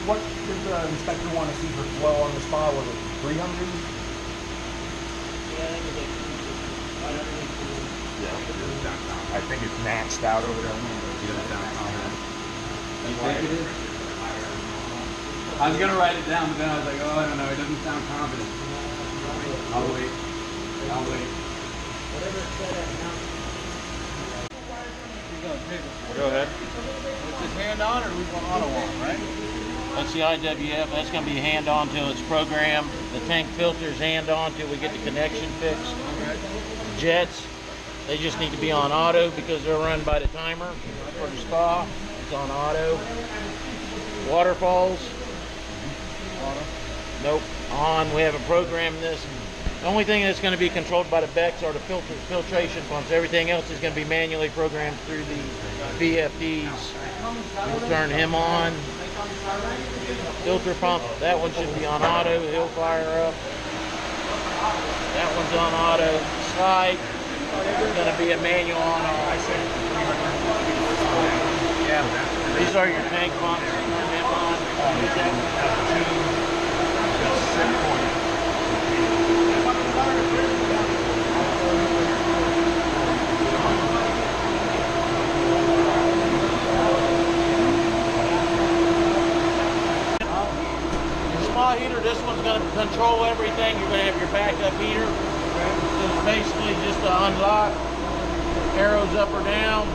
the inspector want to see for flow on the spot? Was it 300? I think it's maxed out over there. You think it is? I was gonna write it down, but then I was like, oh, I don't know. It doesn't sound confident. I'll wait. I'll wait. Go ahead. Is this hand on or we want auto on, right? That's the IWF. That's going to be hand on till it's programmed. The tank filters hand on till we get the connection fixed. Jets, they just need to be on auto because they're run by the timer for the spa. It's on auto. Waterfalls. Nope. On. We haven't programmed this. The only thing that's going to be controlled by the Becks are the filtration pumps. Everything else is going to be manually programmed through the VFDs. We'll turn him on. Filter pump, that one should be on auto. He'll fire up. That one's on auto. Slide, it's going to be a manual on off. Yeah, these are your tank pumps. Turn them on. Spa heater, this one's going to control everything. You're going to have your backup heater. It's basically just to unlock, arrows up or down.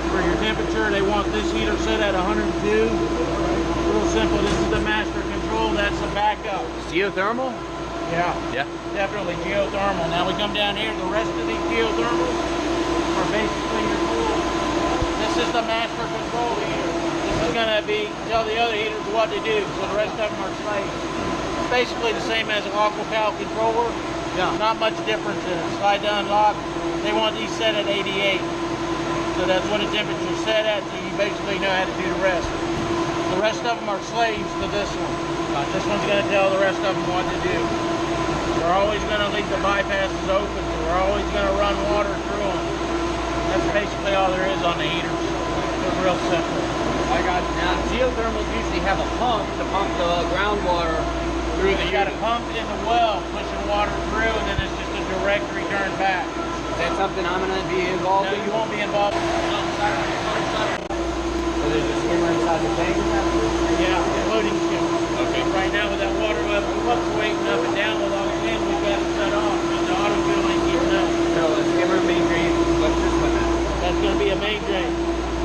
For your temperature, they want this heater set at 102. Real simple. This is the master control. That's the backup. GeoThermal? Yeah. Yeah. Definitely GeoThermal. Now we come down here. The rest of these GeoThermals are basically your tools. This is the master control heater. This is going to be tell the other heaters what to do, so the rest of them are slaves. It's basically the same as an AquaCal controller. Yeah. Not much difference in it. Slide to unlock. They want these set at 88. So that's what the temperature's set at, so you basically know how to do the rest. The rest of them are slaves to this one. This one's going to tell the rest of them what to do. We're always going to leave the bypasses open, so we're always going to run water through them. That's basically all there is on the heaters. They're real simple. I got now. Geothermals usually have a pump to pump the groundwater through the You got a pump in the well, pushing water through, and then it's just a direct return back. Is that something I'm going to be involved No, in? you won't be involved. So there's a skimmer inside the tank? Yeah, floating skimmer. Okay. Right now with that water level fluctuating up and down with all the wind, we've got it shut off. And the auto fill ain't keeping up. So a skimmer main drain, what's this one at? That's going to be a main drain.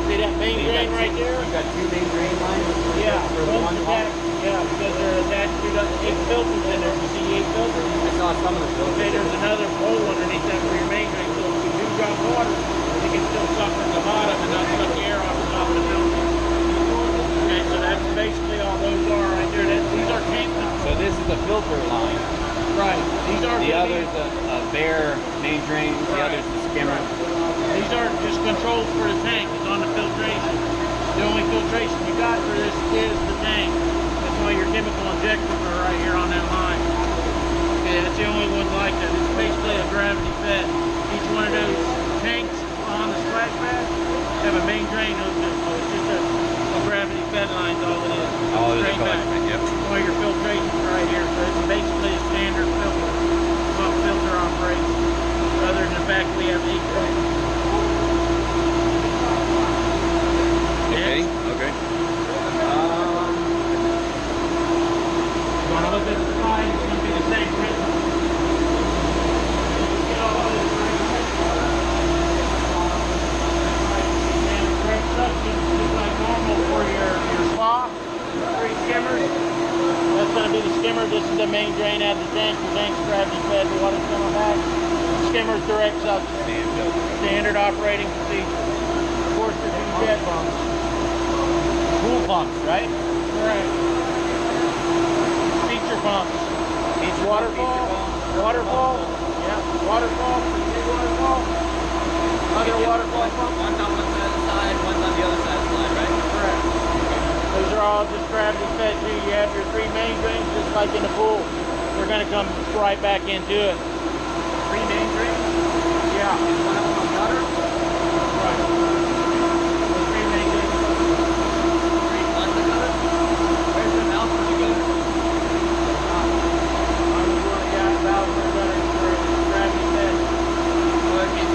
See that main drain right there? You got two main drain lines? Yeah. For the one pump? Yeah, because they're attached to the 8 filters in there. You see 8 filters? I saw some of the filters. Okay, there's another hole underneath that for your main drain. So if you do drop water, you can still suck from the bottom and not suck the air off the top of the filter. Okay, so that's basically all those are right there. These are tank filters. So this is a filter line. Right. These are The other's a bare main drain. The Right. other's the skimmer. These are just controls for the tank. It's on the filtration. The only filtration you got for this is the tank. That's why your chemical injectors are right here on that line. Okay, that's the only one like that. It's basically a gravity fed. Each one of those tanks on the splash pad have a main drain hooked up. So it's just a gravity fed line is all it is. Oh, Straight back. Yep. That's why your filtration's right here. So it's basically a standard filter. That's what filter operates. Other than the fact we have 8 filters. Okay. Okay. Want to look at the slide? It's going to be the same principle. Get all of this right here. And correct suction is like normal for your spa. 3 skimmers. That's going to be the skimmer. This is the main drain out of the tank. The tank's gravity fed. The water's coming back. Skimmer's direct suction. Standard operating procedure. Of course, the 2 jet pumps. Pool pumps, right? Correct. Feature pumps. Each Waterfall. Waterfall. Yeah. Waterfall. Waterfall. Other waterfall pump. One's on one side, one's on the other side of the line, right? Correct. Those are all just gravity fed too. You have your 3 main drains just like in the pool. They're going to come right back into it. 3 main drains? Yeah. Is one of them a gutter? Right. The 3 main drains. One's a gutter? Where's the mouth of the gutter? I'm the one that got valves for gutters for gravity fed. So if you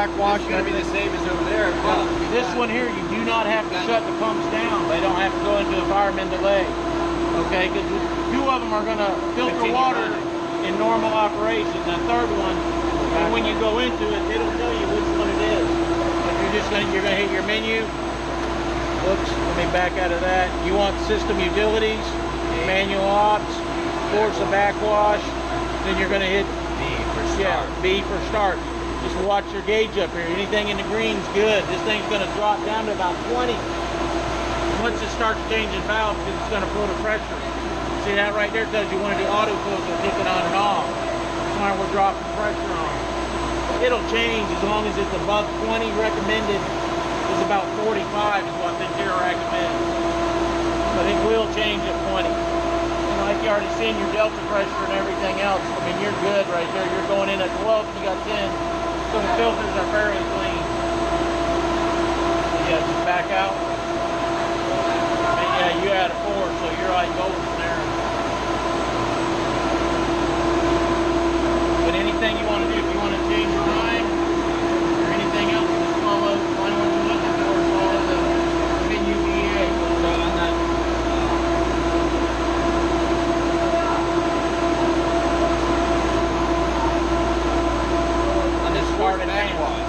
backwash. It's gonna be the same as over there. Well, this one here, you do not have to shut the pumps down. They don't have to go into a fireman delay. Okay, because two of them are gonna filter Continue water running. in normal operation. The third one, and when you go into it, it'll tell you which one it is. But you're gonna hit your menu. Oops, let me back out of that. You want system utilities, manual ops, force a backwash. Then you're gonna hit B for start. Just watch your gauge up here. Anything in the green's good. This thing's gonna drop down to about 20. Once it starts changing valves, because it's gonna pull the pressure. See that right there tells you one of the auto filters are kicking on and off. That's why we're dropping pressure on. It'll change as long as it's above 20. Recommended is about 45 is what the Zero recommends. But it will change at 20. And like you already seen your delta pressure and everything else. I mean, you're good right there. You're going in at 12 and you got 10. So the filters are fairly clean. Yeah, just back out. And yeah, you had a 4, so you're like golden there. But anything you want to do, if you want to change your time or anything else, just follow one you're looking for, follow the menu VA. So on that. On this start and backwash,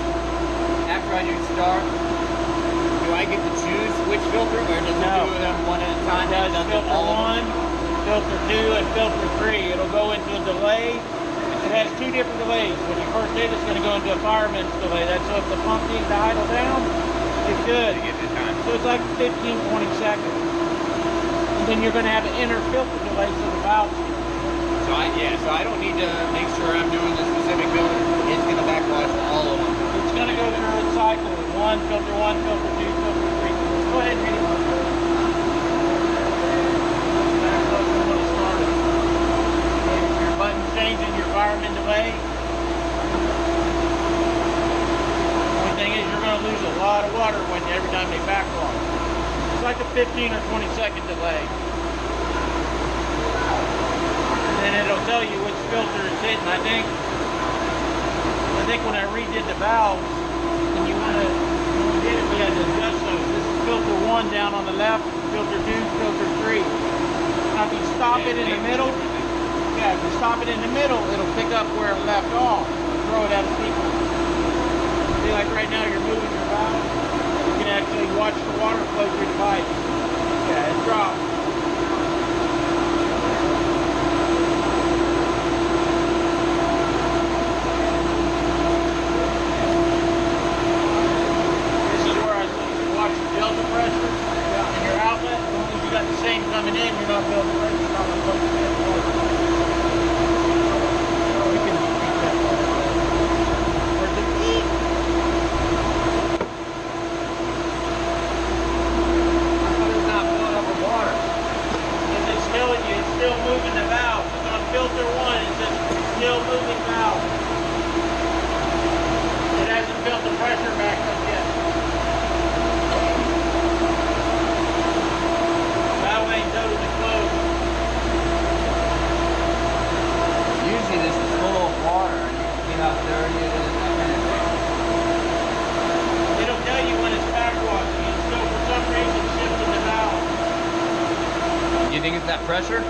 after I do start, do I get to choose which filter, or does it do them one at a time? It does filter all of 1, filter 2, and filter 3. It'll go into a delay. It has 2 different delays. When you first hit, it's going to go into a fireman's delay. That's so if the pump needs to idle down, it's good. So it's like 15, 20 seconds. And then you're going to have an inner filter delay so the valve. So I don't need to make sure I'm doing the specific filter. It's going to backwash all of them. It's going to go through its cycle. Filter 1, filter 2, filter 3. Go ahead and read it. Your button changing your fireman delay. Only thing is you're going to lose a lot of water when every time they backwash. It's like a 15 or 20 second delay. And then it'll tell you which filter it's hitting. I think when I redid the valves, and you want to did it, we had to adjust those. This is filter 1 down on the left, filter 2, filter 3. Now if you stop it in the middle, if you stop it in the middle, it'll pick up where it left off. Throw it at a sequence. See, like right now you're moving your valve. You can actually watch the water flow through the pipe. Yeah, it drops. Delta pressure in your outlet. As long as you got the same coming in, you're not building pressure. You're not going to get water. You can repeat that. Where's the key? It's not filling up with water. Because it's telling you it's still moving the valve. It's on filter 1. It says still moving valve. It hasn't built the pressure back up yet. Totally closed. Usually this is full of water and you see how dirty it is, that kind of thing. It'll tell you when it's backwashing. It's still for some reason shifting the valve. You think it's that pressure?